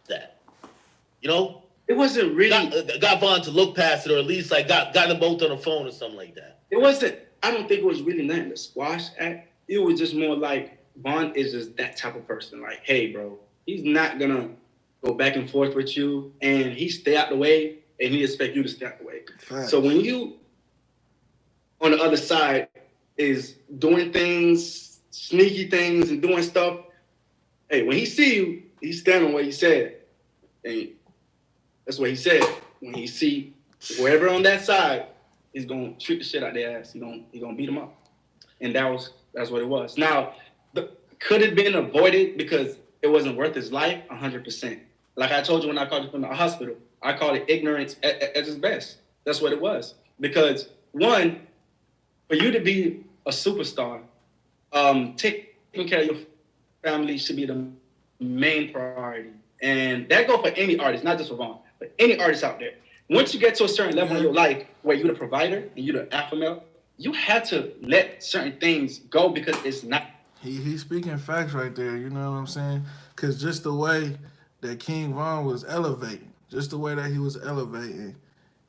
That, it wasn't really got Vaughn to look past it, or at least like got them both on the phone or something like that. It wasn't. I don't think it was really nothing to squash act. It was just more like Vaughn is just that type of person. Like, hey, bro, he's not gonna go back and forth with you, and he stay out the way, and he expect you to stay out the way. Right. So when you on the other side is doing things, sneaky things, and doing stuff. Hey, when he see you, he's standing on what he said. And that's what he said. When he see whoever on that side, he's gonna treat the shit out their ass. He gonna beat them up. And that's what it was. Now, could it been avoided because it wasn't worth his life? 100%. Like I told you when I called you from the hospital, I called it ignorance at its best. That's what it was. Because one, for you to be a superstar, taking care of your family should be the main priority. And that goes for any artist, not just for Vaughn, but any artist out there. Once you get to a certain level in your life where you're the provider and you're the alpha male, you have to let certain things go because it's not. He's speaking facts right there, you know what I'm saying? Because just the way that King Von was elevating, just the way that he was elevating,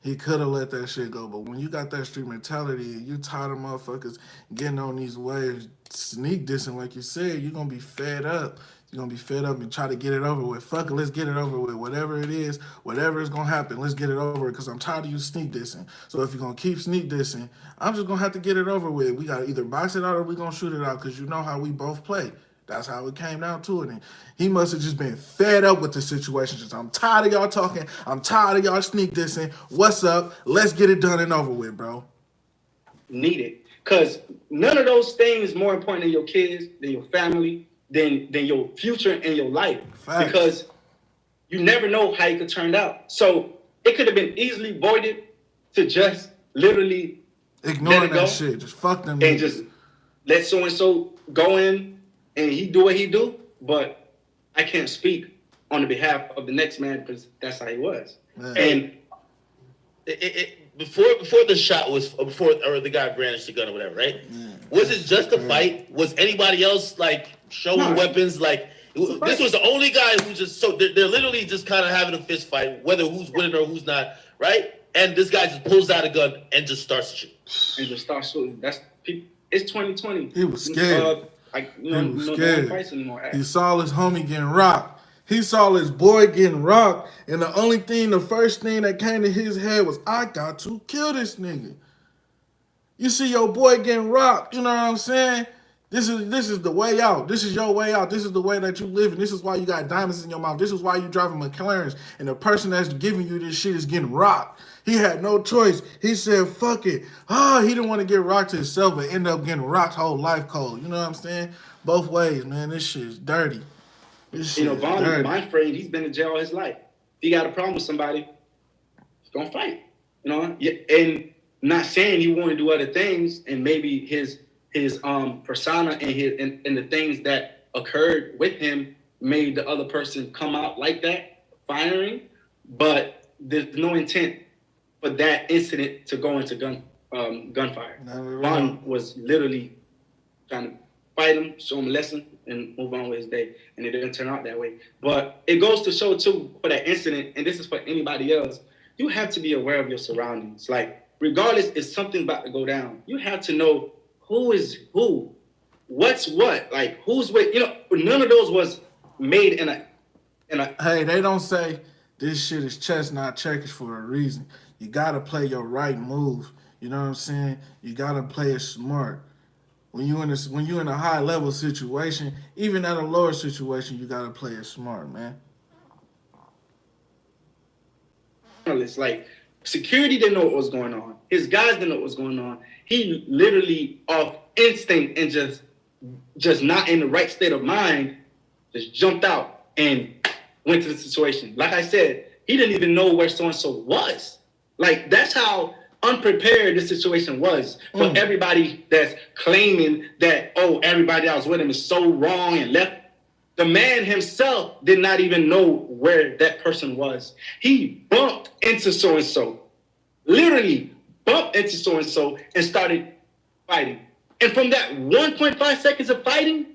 he could have let that shit go. But when you got that street mentality and you tired of motherfuckers getting on these waves, sneak dissing, like you said, you're going to be fed up. You're gonna be fed up and try to get it over with. Fuck it, let's get it over with. Whatever it is, whatever is gonna happen, let's get it over with. Because I'm tired of you sneak dissing. So if you're gonna keep sneak dissing, I'm just gonna have to get it over with. We gotta either box it out or we gonna shoot it out. Because you know how we both play. That's how it came down to it. And he must have just been fed up with the situation. Just, I'm tired of y'all talking. I'm tired of y'all sneak dissing. What's up? Let's get it done and over with, bro. Need it. Because none of those things is more important than your kids, than your family, than your future and your life. Facts. Because you never know how it could turn out. So it could have been easily voided to just literally ignoring that shit. Just fuck them and niggas. just let so-and-so go in and he do what he do. But I can't speak on the behalf of the next man because that's how he was. Man. And before the shot was or the guy brandished the gun or whatever, right? Was it just a fight? Was anybody else like showing weapons? Like this was the only guy who just they're literally just kind of having a fist fight, whether who's winning or who's not, right? And this guy just pulls out a gun and just starts to shoot. And just start shooting. It's 2020. He was scared. He was scared. He saw his homie getting rocked. He saw his boy getting rocked, and the first thing that came to his head was, I got to kill this nigga. You see your boy getting rocked, you know what I'm saying? This is the way out. This is your way out. This is the way that you live, and this is why you got diamonds in your mouth. This is why you driving McLarens, and the person that's giving you this shit is getting rocked. He had no choice. He said, fuck it. He didn't want to get rocked himself, but end up getting rocked whole life cold. You know what I'm saying? Both ways, man. This shit is dirty. Vaughn is my friend. He's been in jail all his life. If he got a problem with somebody, he's gonna fight. You know, and not saying he won't do other things, and maybe his persona and the things that occurred with him made the other person come out like that, firing. But there's no intent for that incident to go into gunfire. Vaughn was literally trying to fight him, show him a lesson, and move on with his day. And it didn't turn out that way. But it goes to show, too, for that incident, and this is for anybody else, you have to be aware of your surroundings. Like, regardless if something's about to go down, you have to know who is who, what's what, like, who's with, none of those was made in a. Hey, they don't say this shit is chess, not checkers for a reason. You got to play your right move. You know what I'm saying? You got to play it smart. When you in a high level situation, even at a lower situation, you gotta play it smart, man. It's like security didn't know what was going on. His guys didn't know what was going on. He literally, off instinct and just not in the right state of mind, just jumped out and went to the situation. Like I said, he didn't even know where so-and-so was. Like, that's how unprepared this situation was for everybody that's claiming that, everybody that was with him is so wrong and left. The man himself did not even know where that person was. He bumped into so-and-so, literally bumped into so-and-so and started fighting. And from that 1.5 seconds of fighting,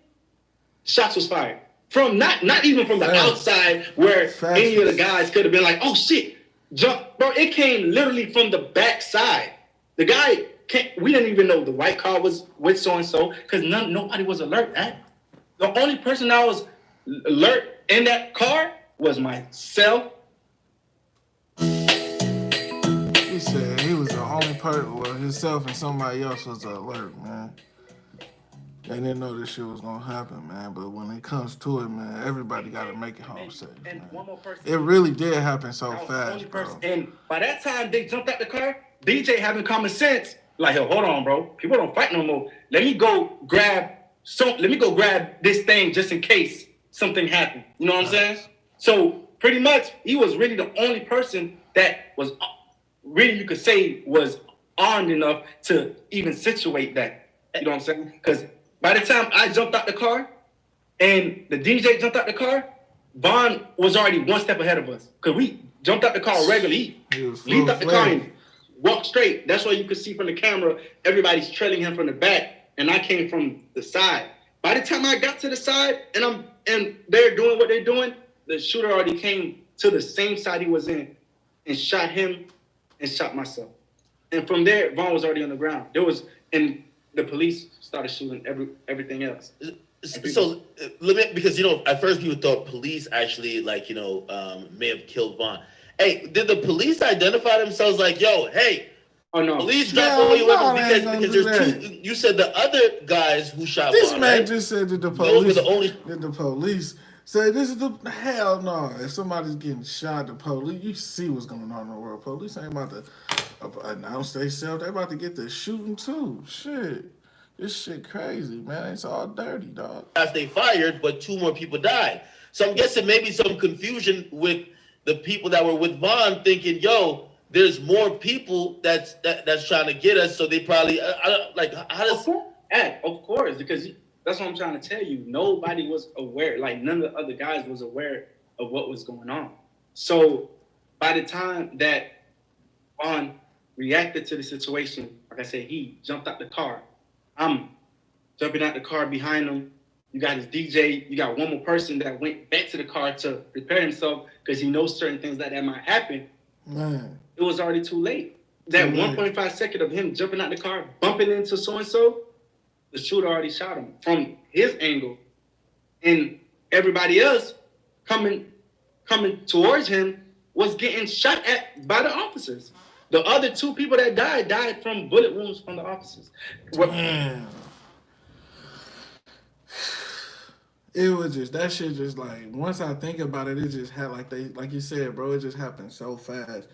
shots was fired. From not even from the outside where any of the guys could have been like, oh shit, jump. Bro, it came literally from the backside. The guy we didn't even know the white car was with so-and-so because nobody was alert. The only person that was alert in that car was myself. He said he was the only person, well, himself and somebody else was alert, man. They didn't know this shit was gonna happen, man. But when it comes to it, man, everybody gotta make it home safe, man. One more person. It really did happen so fast, bro. And by that time they jumped out the car, DJ having common sense, like, yo, hold on, bro. People don't fight no more. Let me go grab this thing just in case something happened. You know what I'm saying? So pretty much he was really the only person that was really, you could say, was armed enough to even situate that. You know what I'm saying? Because by the time I jumped out the car and the DJ jumped out the car, Vaughn was already one step ahead of us. Because we jumped out the car regularly. He leaped out the car and walked straight. That's why you could see from the camera, everybody's trailing him from the back, and I came from the side. By the time I got to the side and they're doing what they're doing, the shooter already came to the same side he was in and shot him and shot myself. And from there, Vaughn was already on the ground. And the police started shooting everything else. So let me, because at first people thought police actually may have killed Vaughn. Hey, did the police identify themselves like, yo, hey, Oh no. police drop Hell all your no, weapons they ain't gonna because do there's that. two. You said the other guys who shot This Vaughn, man right? just said that the Those were police. the only. That the police say this is the hell no. If somebody's getting shot, the police. You see what's going on in the world. Police ain't about to announce themselves. They about to get the shooting too. Shit, this shit crazy, man. It's all dirty, dog. They fired, but two more people died. So I'm guessing maybe some confusion with the people that were with Vaughn, thinking, "Yo, there's more people that's trying to get us." So they probably, how does? Of course, because that's what I'm trying to tell you. Nobody was aware. Like none of the other guys was aware of what was going on. So by the time that Vaughn reacted to the situation, like I said, he jumped out the car. I'm jumping out the car behind him. You got his DJ. You got one more person that went back to the car to prepare himself because he knows certain things that might happen. Man, It was already too late. That 1.5 second of him jumping out the car, bumping into so-and-so, the shooter already shot him from his angle. And everybody else coming towards him was getting shot at by the officers. The other two people that died from bullet wounds from the officers. damn. It was just that shit. Just like once I think about it, it just had like you said, bro. It just happened so fast.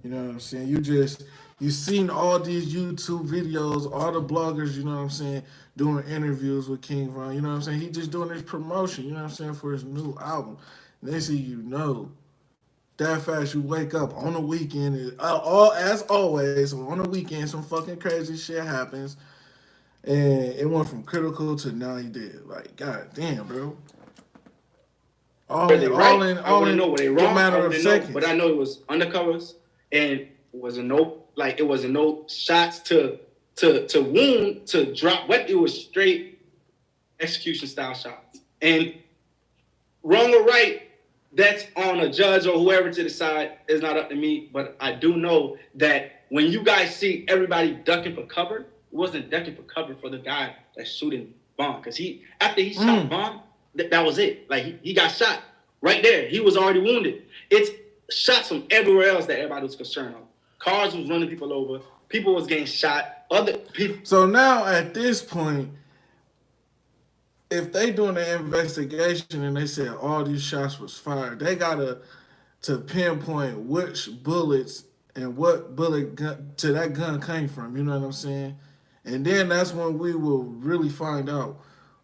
You know what I'm saying? You seen all these YouTube videos, all the bloggers. You know what I'm saying, doing interviews with King Von. You know what I'm saying? He just doing his promotion. You know what I'm saying, for his new album. Next thing you know, that fast you wake up on the weekend. All as always on the weekend, some fucking crazy shit happens. And it went from critical to now he did. Like, god damn, bro. All Were they right? I all wouldn't in know. Were they a wrong? I matter of wouldn't know. seconds. But I know it was undercovers and it wasn't no shots to wound, to drop weapon. It was straight execution style shots. And wrong or right, that's on a judge or whoever to decide. It's not up to me. But I do know that when you guys see everybody ducking for cover, it wasn't ducking for cover for the guy that's shooting Vaughn. Because after he shot Vaughn, that was it. Like he got shot right there. He was already wounded. It's shots from everywhere else that everybody was concerned of. Cars was running people over. People was getting shot. Other people. So now at this point, if they doing the investigation and they said all these shots was fired, they gotta to pinpoint which bullets and what bullet gun to that gun came from. You know what I'm saying? And then that's when we will really find out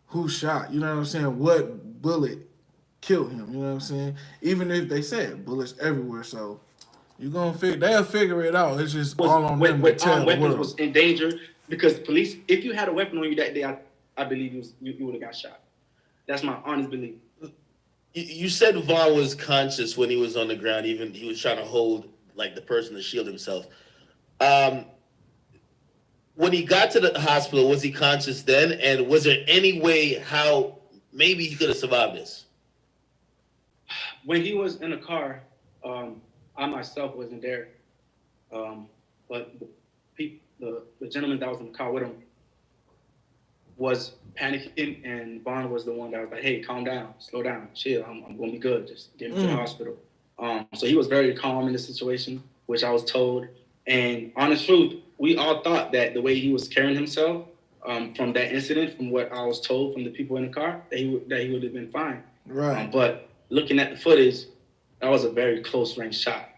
who shot. You know what I'm saying? What bullet killed him. You know what I'm saying? Even if they said bullets everywhere, so you gonna they'll figure it out. It's just all on them to tell the Weapons world. was in danger because police. If you had a weapon on you that day, I believe you would have got shot. That's my honest belief. You said Vaughn was conscious when he was on the ground. Even he was trying to hold like the person to shield himself. When he got to the hospital, was he conscious then? And was there any way how maybe he could have survived this? When he was in the car, I myself wasn't there, but the gentleman that was in the car with him was panicking, and Vaughn was the one that was like, "Hey, calm down, slow down, chill. I'm gonna be good. Just get me to the hospital." So he was very calm in the situation, which I was told. And honest truth, we all thought that the way he was carrying himself from that incident, from what I was told from the people in the car, that he would have been fine. Right. But looking at the footage, that was a very close range shot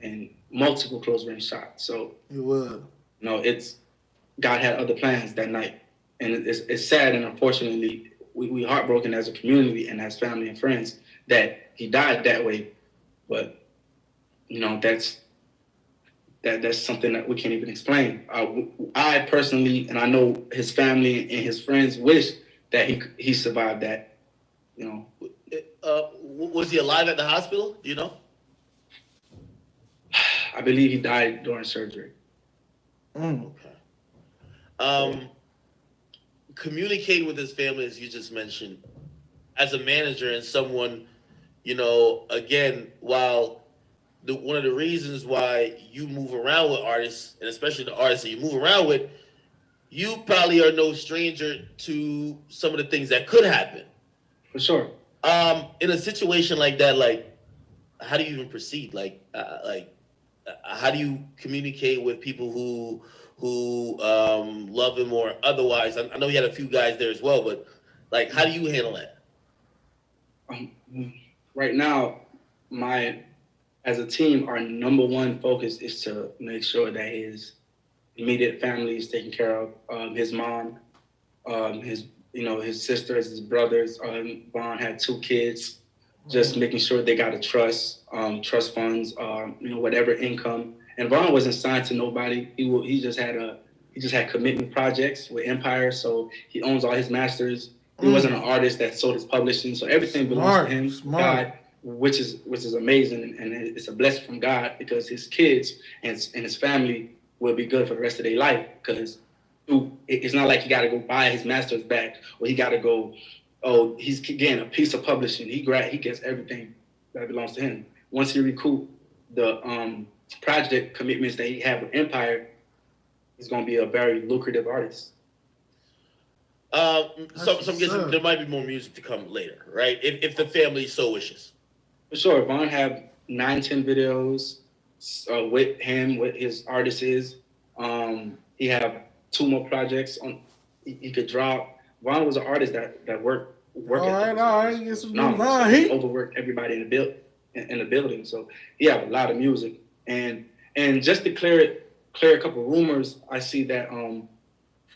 and multiple close range shots. So It was. it's God had other plans that night, and it's sad, and unfortunately, we heartbroken as a community and as family and friends that he died that way. But that's something that we can't even explain. I personally, and I know his family and his friends, wish that he survived that. Was he alive at the hospital? Do you know? I believe he died during surgery. Okay. Communicating with his family, as you just mentioned, as a manager and someone, again, while one of the reasons why you move around with artists, and especially the artists that you move around with, you probably are no stranger to some of the things that could happen. For sure. In a situation like that, like, how do you even proceed? How do you communicate with people who love him or otherwise? I know you had a few guys there as well, but like, how do you handle that? Right now, as a team, our number one focus is to make sure that his immediate family is taken care of. His mom, his sisters, his brothers. Vaughn had 2 kids. Just making sure they got a trust funds, whatever income. And Vaughn wasn't signed to nobody. He just had commitment projects with Empire, so he owns all his masters. He wasn't an artist that sold his publishing, so everything belongs to him. God, which is amazing, and it's a blessing from God because his kids and his family will be good for the rest of their life. Because it's not like he got to go buy his masters back, or he got to go. Oh, he's getting a piece of publishing. He gets everything that belongs to him. Once he recoup the project commitments that he had with Empire, he's going to be a very lucrative artist. So I'm guessing there might be more music to come later, right? If the family so wishes. For sure. Vaughn have 9-10 videos with him, with his artists. He have 2 more projects on he could drop. Vaughn was an artist that worked. All right. Get some new Vaughn. He overworked everybody in the building. So he have a lot of music. And just to clear a couple of rumors, I see that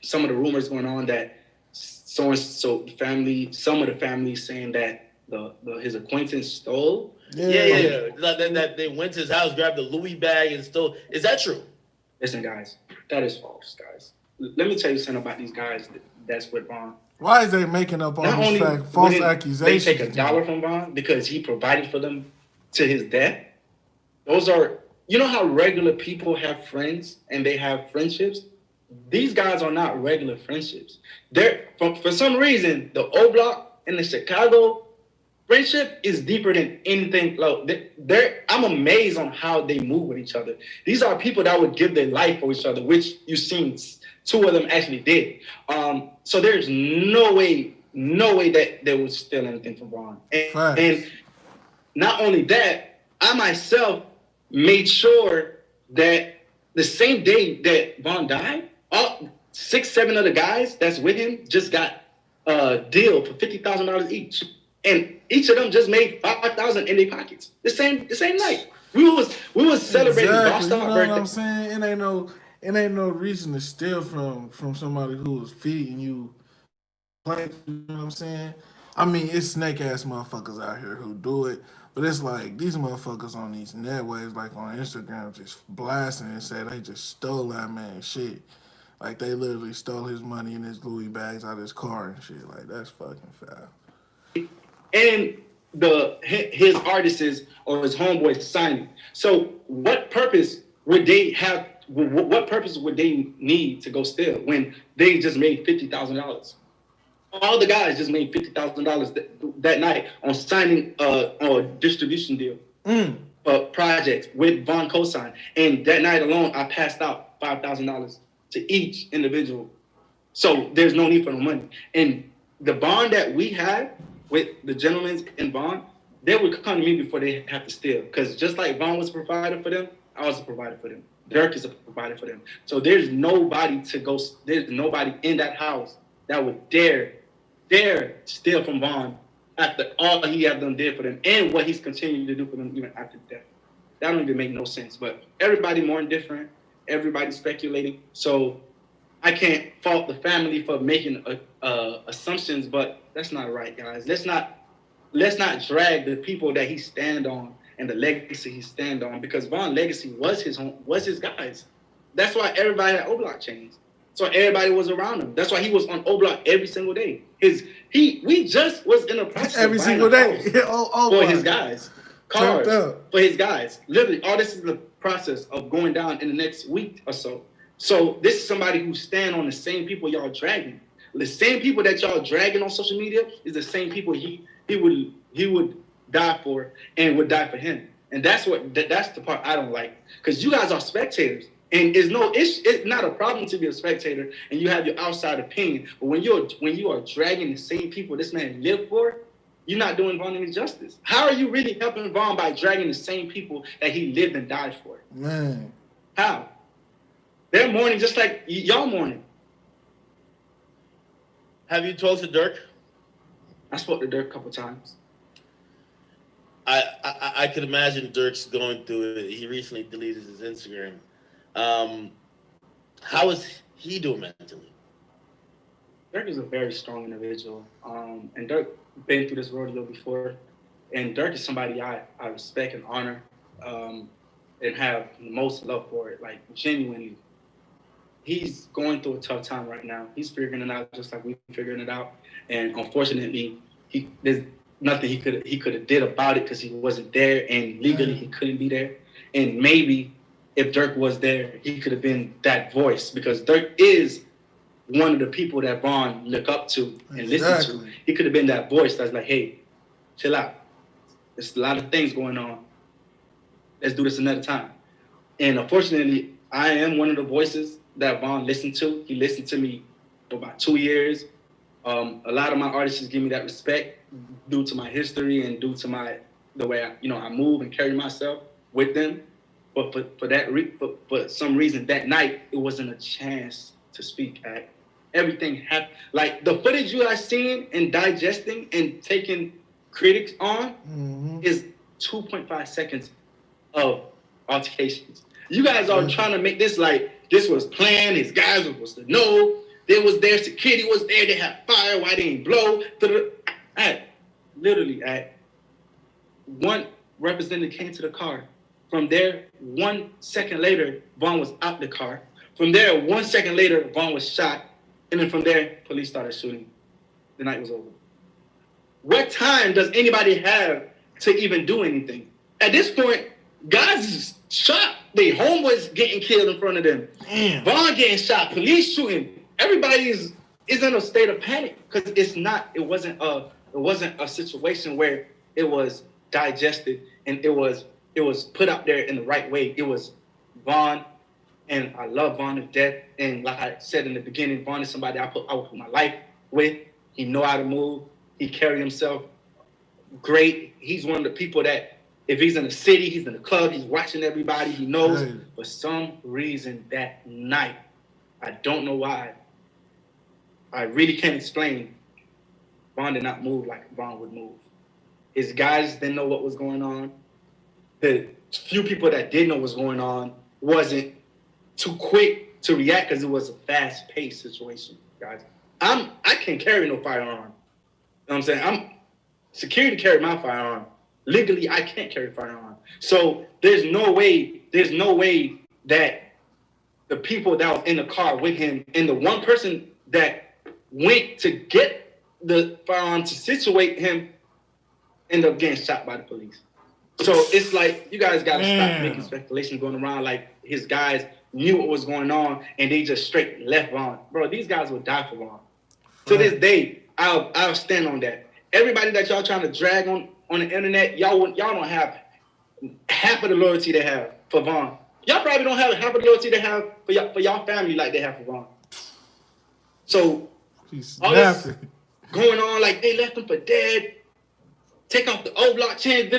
some of the rumors going on that some of the family saying that his acquaintance stole. Yeah. That they went to his house, grabbed the Louis bag, and stole. Is that true? Listen, guys, that is false, guys. Let me tell you something about these guys that's with Vaughn. Why is they making up all these false accusations? They take $1 from Vaughn because he provided for them to his death. Those are, how regular people have friends and they have friendships? These guys are not regular friendships. They're for some reason, the O Block and the Chicago friendship is deeper than anything. I'm amazed on how they move with each other. These are people that would give their life for each other, which you've seen 2 of them actually did. So there's no way that they would steal anything from Vaughn. And not only that, I myself made sure that the same day that Vaughn died, 6-7 other guys that's with him just got a deal for $50,000 each, and each of them just made $5,000 in their pockets. The same night. We was celebrating Boston. You know what I'm saying? It ain't no reason to steal from somebody who was feeding you. You know what I'm saying? I mean, it's snake ass motherfuckers out here who do it, but it's like these motherfuckers on these netways, like on Instagram, just blasting and say they just stole that man's shit. Like they literally stole his money and his Louis bags out of his car and shit. Like that's fucking foul. And his artists or his homeboys signing. So what purpose would they have? What purpose would they need to go steal when they just made $50,000? All the guys just made $50,000 that night on signing a distribution deal, projects with Vaughn cosign. And that night alone, I passed out $5,000 to each individual. So there's no need for no money. And the bond that we had with the gentlemen in Vaughn, they would come to me before they have to steal. Because just like Vaughn was a provider for them, I was a provider for them. Dirk is a provider for them. So there's nobody in that house that would dare steal from Vaughn after all he have done did for them and what he's continuing to do for them even after death. That don't even make no sense. But everybody more indifferent, everybody speculating. So I can't fault the family for making assumptions, but that's not right, guys. Let's not drag the people that he stand on and the legacy he stand on, because Vaughn's legacy was his guys. That's why everybody had O-Block chains. So everybody was around him. That's why he was on O-Block every single day. We just was in a process every single day for his guys. Cars for his guys. Literally, all this is the process of going down in the next week or so. So this is somebody who stand on the same people y'all dragging. The same people that y'all dragging on social media is the same people he would die for and would die for him. And that's the part I don't like. Because you guys are spectators. And it's not a problem to be a spectator and you have your outside opinion. But when you are dragging the same people this man lived for, you're not doing Vaughn any justice. How are you really helping Vaughn by dragging the same people that he lived and died for? Man. How? They're mourning just like y'all mourning. Have you talked to Dirk? I spoke to Dirk a couple times. I could imagine Dirk's going through it. He recently deleted his Instagram. How is he doing mentally? Dirk is a very strong individual. And Dirk been through this rodeo before. And Dirk is somebody I respect and honor and have the most love for it. Like, genuinely. He's going through a tough time right now. He's figuring it out just like we're figuring it out. And unfortunately, there's nothing he could have did about it because he wasn't there, and legally he couldn't be there. And maybe if Dirk was there, he could have been that voice, because Dirk is one of the people that Vaughn look up to and listen to. He could have been that voice that's like, hey, chill out. There's a lot of things going on. Let's do this another time. And unfortunately, I am one of the voices that Vaughn listened to. He listened to me for about 2 years. A lot of my artists give me that respect due to my history and due to the way I move and carry myself with them. But for some reason that night, it wasn't a chance to speak at. Everything happened. Like, the footage you guys seen and digesting and taking critics on is 2.5 seconds of altercations. You guys are trying to make this like this was planned. His guys were supposed to know. There was their security was there. They had fire. Why they ain't blow? Literally, one representative came to the car. From there, 1 second later, Vaughn was out the car. From there, 1 second later, Vaughn was shot. And then from there, police started shooting. The night was over. What time does anybody have to even do anything? At this point, guys is shot. They homeboys getting killed in front of them. Damn. Vaughn getting shot. Police shooting. Everybody is in a state of panic because it wasn't a situation where it was digested and it was put out there in the right way. It was Vaughn, and I love Vaughn to death. And like I said in the beginning, Vaughn is somebody I would put my life with. He know how to move. He carry himself great. He's one of the people that if he's in the city, he's in the club, he's watching everybody, he knows. Right. For some reason that night, I don't know why, I really can't explain, Vaughn did not move like Vaughn would move. His guys didn't know what was going on. The few people that did know what was going on wasn't too quick to react because it was a fast-paced situation, guys. I can't carry no firearm. You know what I'm saying? Security carry my firearm. Legally, I can't carry a firearm. So there's no way that the people that was in the car with him and the one person that went to get the firearm to situate him ended up getting shot by the police. So it's like, you guys got to stop making speculation going around like his guys knew what was going on and they just straight left Vaughn. Bro, these guys would die for Vaughn. To this day, I'll stand on that. Everybody that y'all trying to drag on the internet, y'all don't have half of the loyalty they have for Vaughn. Y'all probably don't have half of the loyalty they have for y'all family like they have for Vaughn. So all this going on like they left him for dead, take off the old blockchain,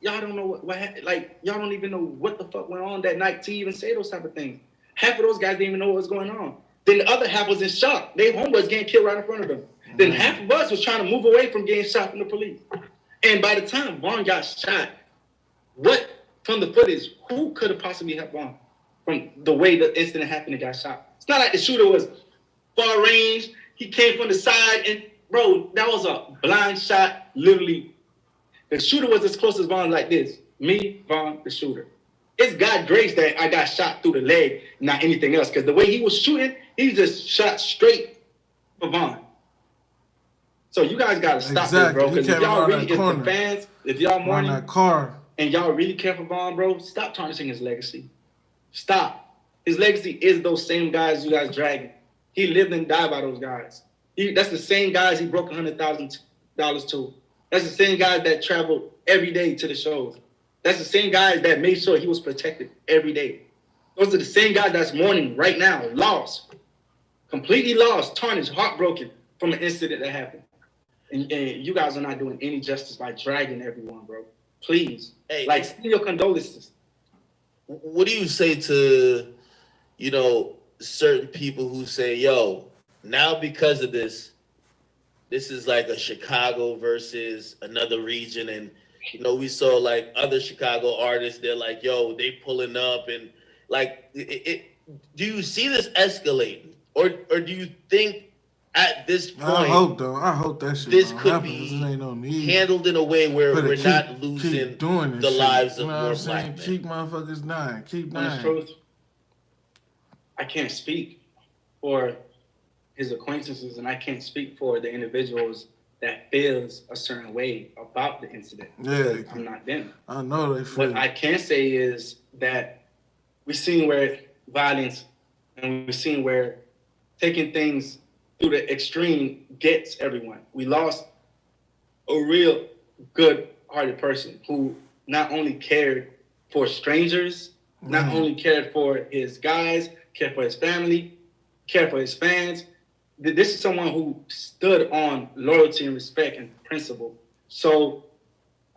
y'all don't know what happened. Like, y'all don't even know what the fuck went on that night to even say those type of things. Half of those guys didn't even know what was going on. Then the other half was in shock. They homeboys getting killed right in front of them. Then half of us was trying to move away from getting shot from the police. And by the time Vaughn got shot, from the footage, who could have possibly helped Vaughn from the way the incident happened and got shot? It's not like the shooter was far range. He came from the side and, bro, that was a blind shot, literally. The shooter was as close as Vaughn like this. Me, Vaughn, the shooter. It's God's grace that I got shot through the leg, not anything else. Because the way he was shooting, he just shot straight for Vaughn. So you guys got to stop this, bro. Because if y'all really, if the fans, if y'all mourning and y'all really care for Vaughn, bro, stop tarnishing his legacy. Stop. His legacy is those same guys you guys dragging. He lived and died by those guys. That's the same guys he broke $100,000 to. That's the same guys that traveled every day to the shows. That's the same guys that made sure he was protected every day. Those are the same guys that's mourning right now, lost, completely lost, tarnished, heartbroken from an incident that happened. And you guys are not doing any justice by dragging everyone, bro. Please. Hey, like, send your condolences. What do you say to, certain people who say, yo, now because of this is like a Chicago versus another region. And, we saw like other Chicago artists, they're like, yo, they pulling up and like, do you see this escalating? Or do you think at this point, I hope that shit this don't could happen, 'cause be it ain't no need handled in a way where for we're to not losing doing this the shit. lives You of know what more I'm saying? black men? Keep motherfuckers dying. Keep Honest dying. truth, I can't speak for his acquaintances, and I can't speak for the individuals that feels a certain way about the incident. Yeah, I'm not them. I know they feel. What I can say is that we've seen where violence and we've seen where taking things through the extreme gets everyone. We lost a real good-hearted person who not only cared for strangers, not only cared for his guys, cared for his family, cared for his fans. This is someone who stood on loyalty and respect and principle. So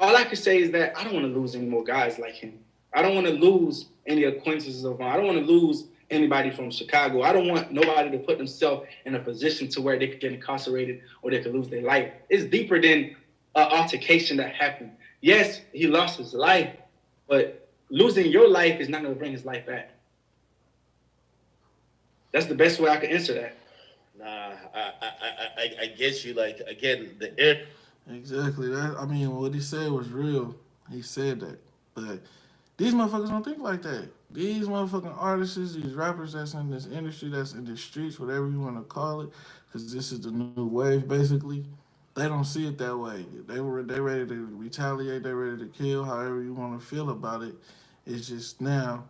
all I can say is that I don't want to lose any more guys like him. I don't want to lose any acquaintances of mine. I don't want to lose anybody from Chicago. I don't want nobody to put themselves in a position to where they could get incarcerated or they could lose their life. It's deeper than an altercation that happened. Yes, he lost his life, but losing your life is not going to bring his life back. That's the best way I can answer that. Nah, I get you. Like, again, the air. Exactly. That, I mean, what he said was real. He said that. But these motherfuckers don't think like that. These motherfucking artists, these rappers that's in this industry, that's in the streets, whatever you want to call it, because this is the new wave, basically. They don't see it that way. They ready to retaliate. They ready to kill. However you want to feel about it. It's just now.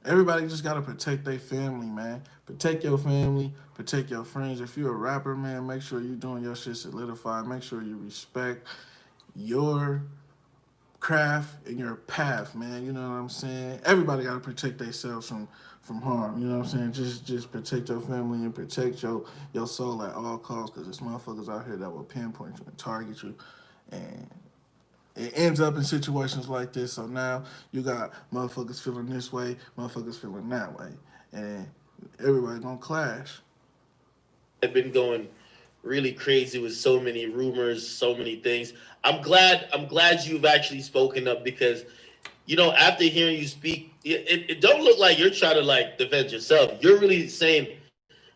Everybody just gotta protect their family, man. Protect your family, protect your friends. If you're a rapper, man, make sure you're doing your shit solidified. Make sure you respect your craft and your path, man. You know what I'm saying? Everybody gotta protect themselves from harm. You know what I'm saying? Just protect your family and protect your soul at all costs, because there's motherfuckers out here that will pinpoint you and target you. And it ends up in situations like this. So now you got motherfuckers feeling this way, motherfuckers feeling that way, and everybody gonna clash. I've been going really crazy with so many rumors, so many things. I'm glad you've actually spoken up, because after hearing you speak, it don't look like you're trying to like defend yourself. You're really saying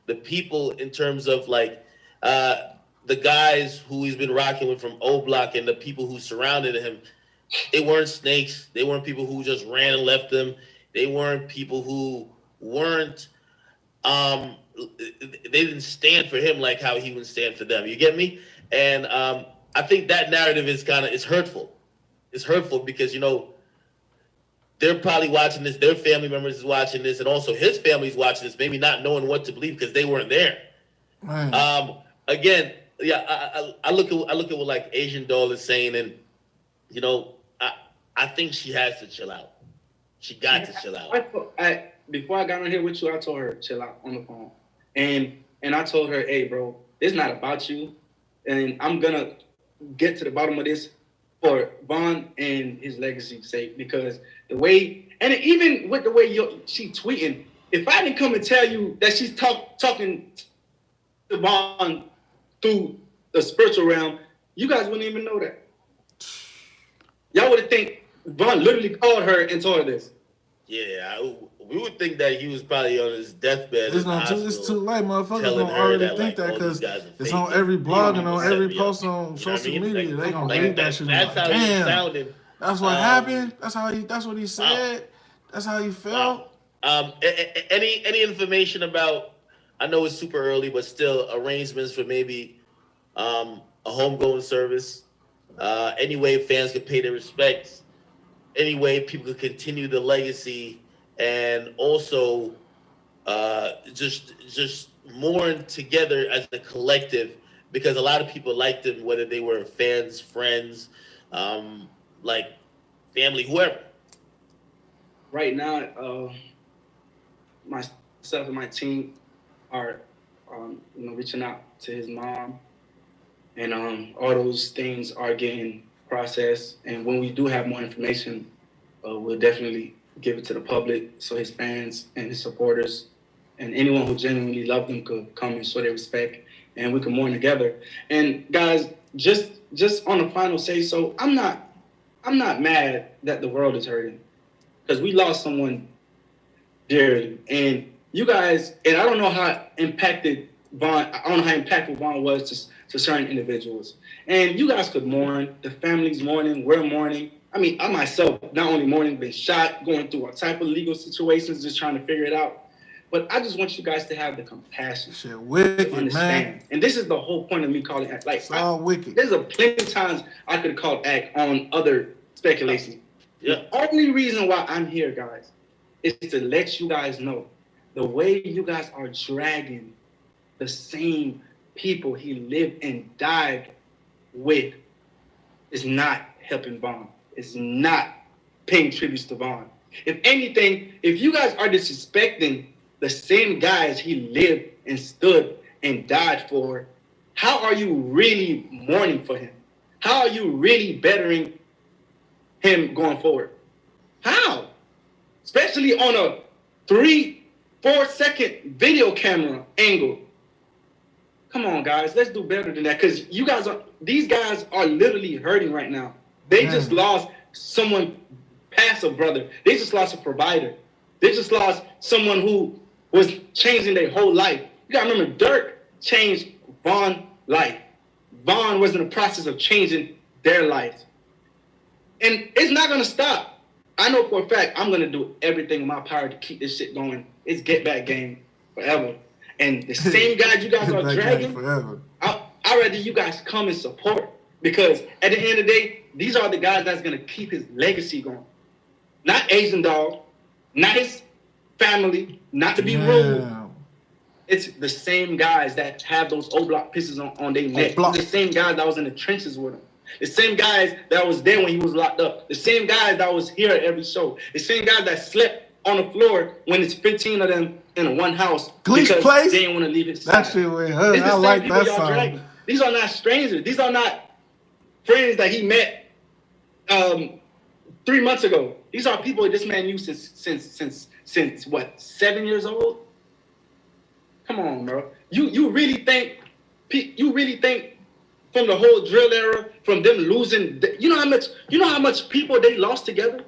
the people in terms of like the guys who he's been rocking with from O Block and the people who surrounded him. They weren't snakes. They weren't people who just ran and left them. They weren't people who weren't they didn't stand for him like how he would stand for them. You get me? And I think that narrative is it's hurtful. It's hurtful because they're probably watching this. Their family members is watching this, and also his family's watching this. Maybe not knowing what to believe because they weren't there. Again, yeah, I look at what like Asian Doll is saying, and I think she has to chill out. She got to chill out. Before I got on here with you, I told her chill out on the phone, and I told her, hey, bro, it's not about you, and I'm gonna get to the bottom of this for Von and his legacy's sake, because the way, and even with the way she tweeting, if I didn't come and tell you that she's talking to Von through the spiritual realm, you guys wouldn't even know that. Y'all would think Von literally called her and told her this. Yeah, we would think that he was probably on his deathbed. It's too late, motherfuckers gonna already think that because it's on every blog and on every post on social media. They gonna read that shit. That's how he sounded. That's what happened. That's what he said. That's how he felt. Any information about? I know it's super early, but still arrangements for maybe a homegoing service. Any way fans could pay their respects. Any way people could continue the legacy, and also just mourn together as a collective, because a lot of people liked him, whether they were fans, friends, like family, whoever. right now, myself and my team are, reaching out to his mom, and all those things are getting processed. And when we do have more information, we'll definitely give it to the public so his fans and his supporters and anyone who genuinely loved him could come and show their respect, and we can mourn together. And guys, just on the final say so, I'm not mad that the world is hurting because we lost someone dearly. And you guys, and I don't know how impacted Vaughn, I don't know how impactful Vaughn was to certain individuals. And you guys could mourn, the family's mourning, we're mourning. I mean, I myself, not only mourning, been shot, going through all type of legal situations, just trying to figure it out. But I just want you guys to have the compassion Shit, wicked, to understand. man. And this is the whole point of me calling act. Like, It's all wicked. there's a plenty of times I could have called act on other speculations. Yeah. The only reason why I'm here, guys, is to let you guys know the way you guys are dragging the same people he lived and died with is not helping Vaughn. It's not paying tributes to Vaughn. If anything, if you guys are disrespecting the same guys he lived and stood and died for, how are you really mourning for him? How are you really bettering him going forward? How? Especially on a 3-4 second video camera angle. Come on, guys, let's do better than that. Because these guys are literally hurting right now. They just lost someone past a brother. They just lost a provider. They just lost someone who was changing their whole life. You gotta remember, Dirk changed Vaughn's life. Vaughn was in the process of changing their lives. And it's not gonna stop. I know for a fact I'm gonna do everything in my power to keep this shit going. It's get back game forever. And the same guys you guys are dragging, I'd rather you guys come and support. Because at the end of the day, these are the guys that's gonna keep his legacy going. Not Asian Dog, not his family, not to be rude. It's the same guys that have those O-block pieces on their neck. The same guys that was in the trenches with him. The same guys that was there when he was locked up. The same guys that was here at every show. The same guys that slept on the floor when it's 15 of them in one house Glee's because Place? they didn't want to leave his side. That shit went hurt. I like that song. These are not strangers. These are not friends that he met 3 months ago. These are people this man knew since what, 7 years old? Come on, bro. You really think from the whole drill era, from them losing, you know how much people they lost together?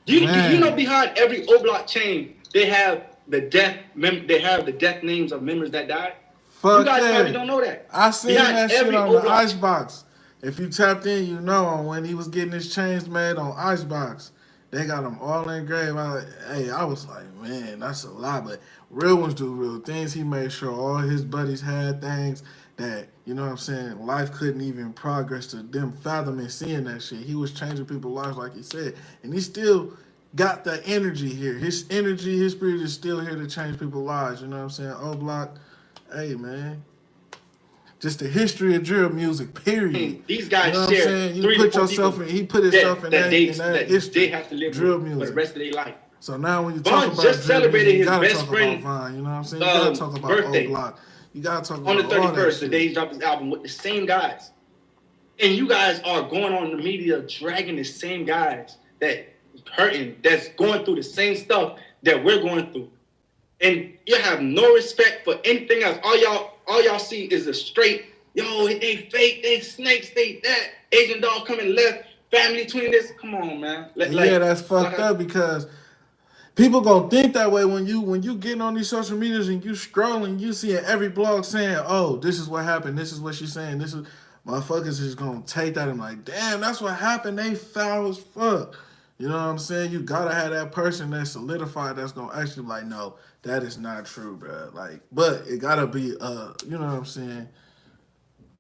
Do you know behind every O-block chain they have the death names of members that died? Fuck you guys that. probably don't know that. I seen Behind that shit every on the O-block- Icebox. If you tapped in, you know when he was getting his chains made on Icebox. They got them all engraved. I was like, man, that's a lot. But real ones do real things. He made sure all his buddies had things that, you know what I'm saying, life couldn't even progress to them fathoming seeing that shit. He was changing people's lives like he said. And he still got that energy here. His energy, his spirit is still here to change people's lives. You know what I'm saying? O-Block, hey, man. Just the history of drill music, period. These guys you know what I'm share saying? You 3 put to 4 yourself people in, he put himself in that history. They have to live drill with music for the rest of their life. So now when you Vaughn talk about just drill celebrated music, you his gotta best talk friend, about Vaughn, you know what I'm saying? You gotta talk about birthday. O-Block. You gotta talk On about the all that 31st, the shit. day he dropped his album with the same guys. And you guys are going on the media dragging the same guys that hurting, that's going through the same stuff that we're going through. And you have no respect for anything else. All y'all see is a straight, yo, they fake, they snakes, they that. Asian Dog coming left, family between this. Come on, man. That's fucked up because people gonna think that way when you getting on these social medias and you scrolling, you see every blog saying, oh, this is what happened, this is what she's saying, this is motherfuckers is gonna take that and like, damn, that's what happened. They foul as fuck. You know what I'm saying? You gotta have that person that's solidified that's gonna actually be like, no, that is not true, bro. Like, but it gotta be you know what I'm saying,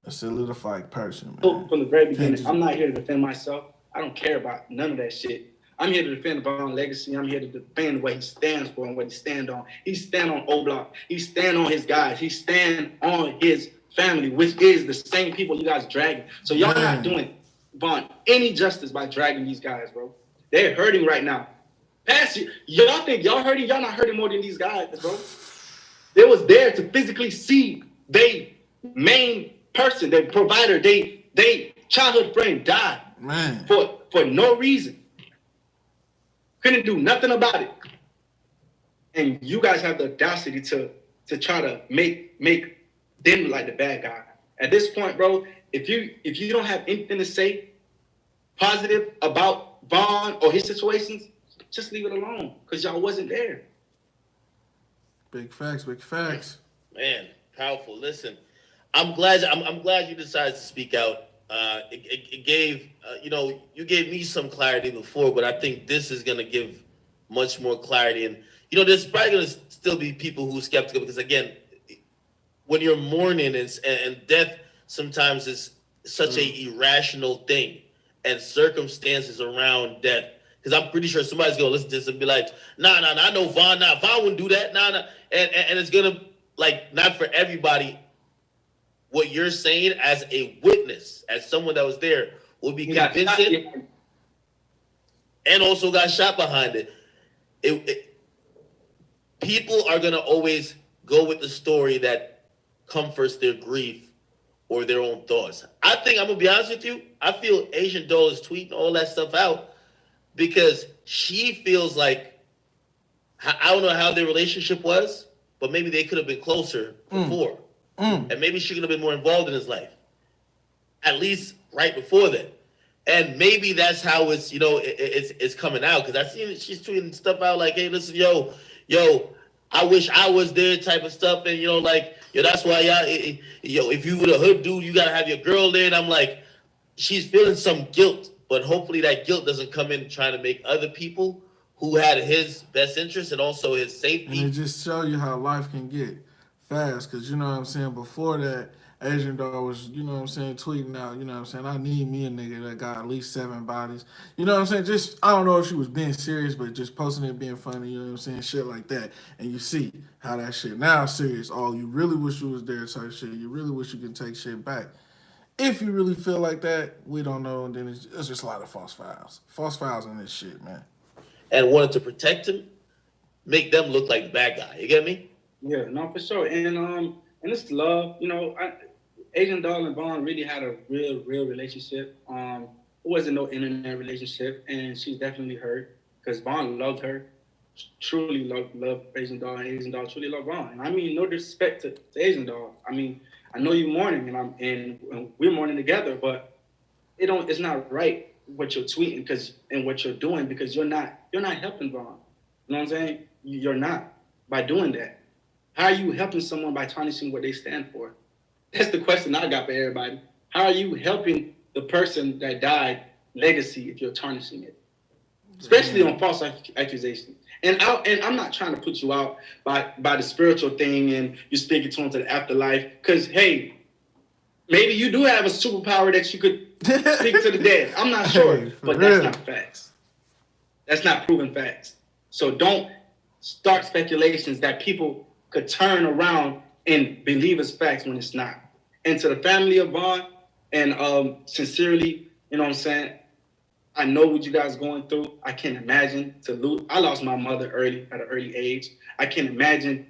a solidified person, man. From the very beginning, I'm not here to defend myself. I don't care about none of that shit. I'm here to defend Vaughn's legacy. I'm here to defend what he stands for and what he stand on. He stand on O-Block. He stand on his guys. He stand on his family, which is the same people you guys dragging. So y'all not doing Vaughn any justice by dragging these guys, bro. They're hurting right now. Pass it. Y'all think y'all hurting? Y'all not hurting more than these guys, bro. They was there to physically see they main person, their provider, they childhood friend die Man. for no reason. Couldn't do nothing about it. And you guys have the audacity to try to make them like the bad guy. At this point, bro, if you don't have anything to say positive about Vaughn or his situations, just leave it alone because y'all wasn't there. Big facts, big facts. Man, powerful. Listen, I'm glad you decided to speak out. It gave you gave me some clarity before, but I think this is gonna give much more clarity. And there's probably gonna still be people who are skeptical because again, when you're mourning and death sometimes is such a irrational thing, and circumstances around death. Because I'm pretty sure somebody's gonna listen to this and be like, nah, I know Vaughn, Vaughn wouldn't do that, nah. And it's gonna, like, not for everybody, what you're saying as a witness, as someone that was there, will be convincing and also got shot behind it. People are gonna always go with the story that comforts their grief or their own thoughts. I think, I'm gonna be honest with you, I feel Asian Doll is tweeting all that stuff out because she feels like, I don't know how their relationship was, but maybe they could have been closer before. And maybe she could have been more involved in his life, at least right before then. And maybe that's how it's coming out. Because I seen she's tweeting stuff out like, hey, listen, yo, I wish I was there type of stuff. And, that's why if you were a hood dude, you got to have your girl there. And I'm like, she's feeling some guilt. But hopefully that guilt doesn't come in trying to make other people who had his best interest and also his safety. And it just show you how life can get fast. Because, you know what I'm saying, before that, Asian Dog was, tweeting out, I need me a nigga that got at least 7 bodies. You know what I'm saying? Just, I don't know if she was being serious, but just posting it, being funny, you know what I'm saying? Shit like that. And you see how that shit now is serious. Oh, you really wish you was there type shit. You really wish you could take shit back. If you really feel like that, we don't know. And then it's just a lot of false files. False files on this shit, man. And wanted to protect him, make them look like the bad guy. You get me? Yeah, no, for sure. And it's love. Asian Doll and Vaughn really had a real relationship. It wasn't no internet relationship, and she's definitely hurt because Vaughn loved her, truly loved Asian Doll, and Asian Doll truly loved Vaughn. And I mean, no disrespect to Asian Doll. I mean, I know you're mourning, and we're mourning together, but it's not right what you're tweeting and what you're doing because you're not helping Vaughn. You know what I'm saying? You're not by doing that. How are you helping someone by tarnishing what they stand for? That's the question I got for everybody. How are you helping the person that died legacy if you're tarnishing it? Especially on false accusations. And I'm not trying to put you out by the spiritual thing and you're speaking to them to the afterlife. Because, hey, maybe you do have a superpower that you could speak to the dead. I'm not sure. But that's not facts. That's not proven facts. So don't start speculations that people could turn around and believe as facts when it's not. And to the family of Vaughn, and sincerely, you know what I'm saying, I know what you guys are going through. I can't imagine to lose. I lost my mother at an early age. I can't imagine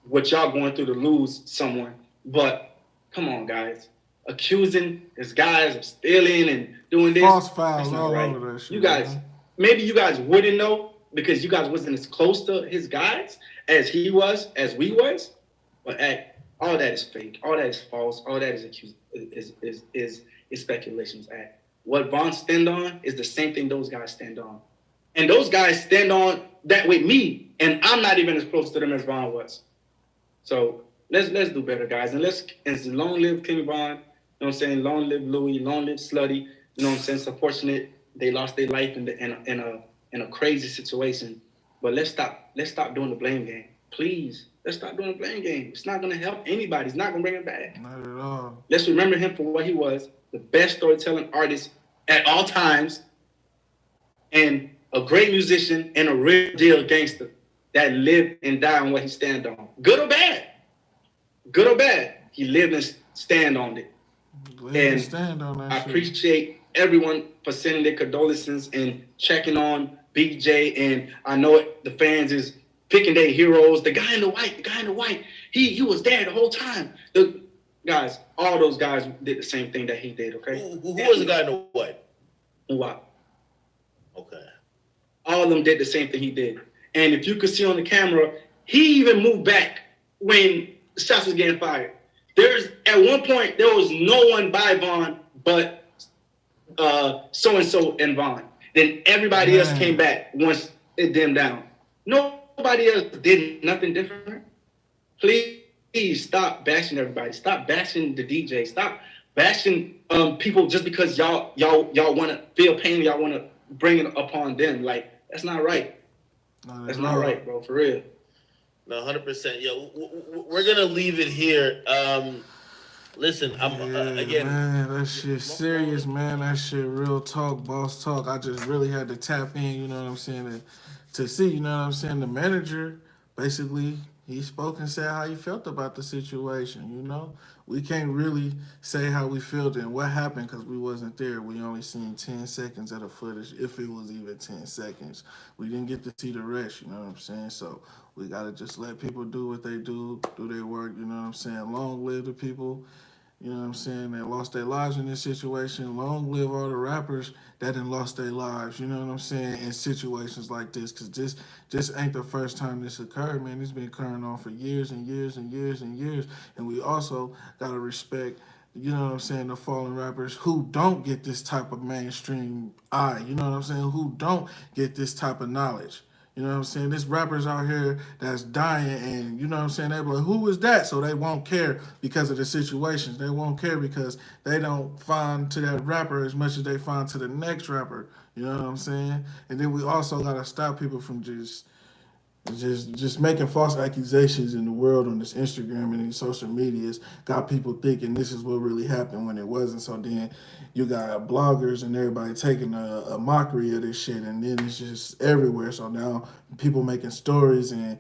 what y'all going through to lose someone. But come on, guys. Accusing these guys of stealing and doing this. False files not all right. over that shit. You guys, man. Maybe you guys wouldn't know because you guys wasn't as close to his guys as he was, as we was. But all that is fake. All that is false. All that is speculations. What Vaughn stand on is the same thing those guys stand on. And those guys stand on that with me. And I'm not even as close to them as Vaughn was. So let's do better, guys. And long live King Vaughn. You know what I'm saying? Long live Louis. Long live Slutty. You know what I'm saying? It's unfortunate they lost their life in a crazy situation. But let's stop doing the blame game. Please. Let's stop doing the blame game. It's not going to help anybody. It's not going to bring him back. Not at all. Let's remember him for what he was. The best storytelling artist at all times, and a great musician and a real deal gangster that lived and died on what he stand on. Good or bad. Good or bad. He lived and stand on it. I appreciate everyone for sending their condolences and checking on BJ, and I know it, the fans is picking their heroes. The guy in the white, he was there the whole time. The guys, all those guys did the same thing that he did. Okay, Who was the guy in the white? What? Okay. All of them did the same thing he did. And if you could see on the camera, he even moved back when shots was getting fired. There's at one point there was no one by Vaughn but so and so and Vaughn. Then everybody else came back once it dimmed down. Nobody else did nothing different. Please stop bashing everybody. Stop bashing the DJ. Stop bashing people just because y'all want to feel pain. Y'all want to bring it upon them. Like, that's not right. That's not right, bro. For real. No, 100%. Yo, we're gonna leave it here. Listen, again. Man, that shit serious, man. That shit real talk, boss talk. I just really had to tap in, you know what I'm saying, to see, you know what I'm saying. The manager, basically, he spoke and said how he felt about the situation, you know. We can't really say how we felt and what happened because we wasn't there. We only seen 10 seconds of the footage, if it was even 10 seconds. We didn't get to see the rest, you know what I'm saying? So we got to just let people do what they do their work, you know what I'm saying? Long live the people, you know what I'm saying, that lost their lives in this situation. Long live all the rappers that done lost their lives, you know what I'm saying, in situations like this. Because this ain't the first time this occurred, man. It's been occurring on for years and years and years and years. And we also got to respect, you know what I'm saying, the fallen rappers who don't get this type of mainstream eye, you know what I'm saying, who don't get this type of knowledge. You know what I'm saying? There's rappers out here that's dying, and you know what I'm saying? They be like, who is that? So they won't care because of the situations. They won't care because they don't find to that rapper as much as they find to the next rapper. You know what I'm saying? And then we also gotta stop people from just making false accusations in the world on this Instagram and these social medias. Got people thinking this is what really happened when it wasn't. So then you got bloggers and everybody taking a mockery of this shit, and then it's just everywhere. So now people making stories and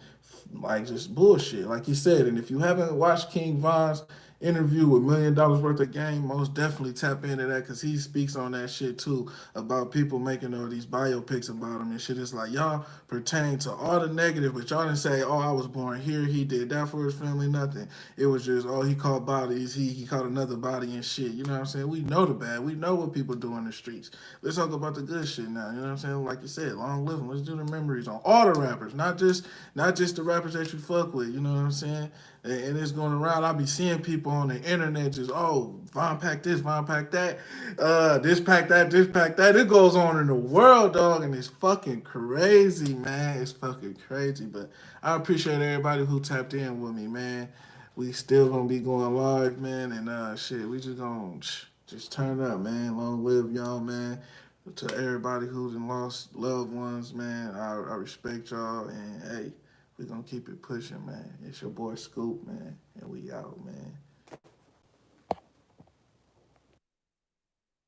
like just bullshit, like he said. And if you haven't watched King Von's interview with $1 million worth of game, most definitely tap into that because he speaks on that shit too about people making all these biopics about him and shit. It's like y'all pertain to all the negative, but y'all didn't say, "Oh, I was born here. He did that for his family." Nothing. It was just, "Oh, he caught bodies. He caught another body and shit." You know what I'm saying? We know the bad. We know what people do in the streets. Let's talk about the good shit now. You know what I'm saying? Like you said, long living. Let's do the memories on all the rappers, not just the rappers that you fuck with. You know what I'm saying? And it's going around. I be seeing people on the internet just, oh, Von pack this, Von pack that, this pack that, this pack that. It goes on in the world, dog, and it's fucking crazy, man. It's fucking crazy. But I appreciate everybody who tapped in with me, man. We still gonna be going live, man, and shit, we just gonna just turn up, man. Long live y'all, man. To everybody who done lost loved ones, man, I respect y'all, and hey, we gonna keep it pushing, man. It's your boy Scoop, man, and we out, man.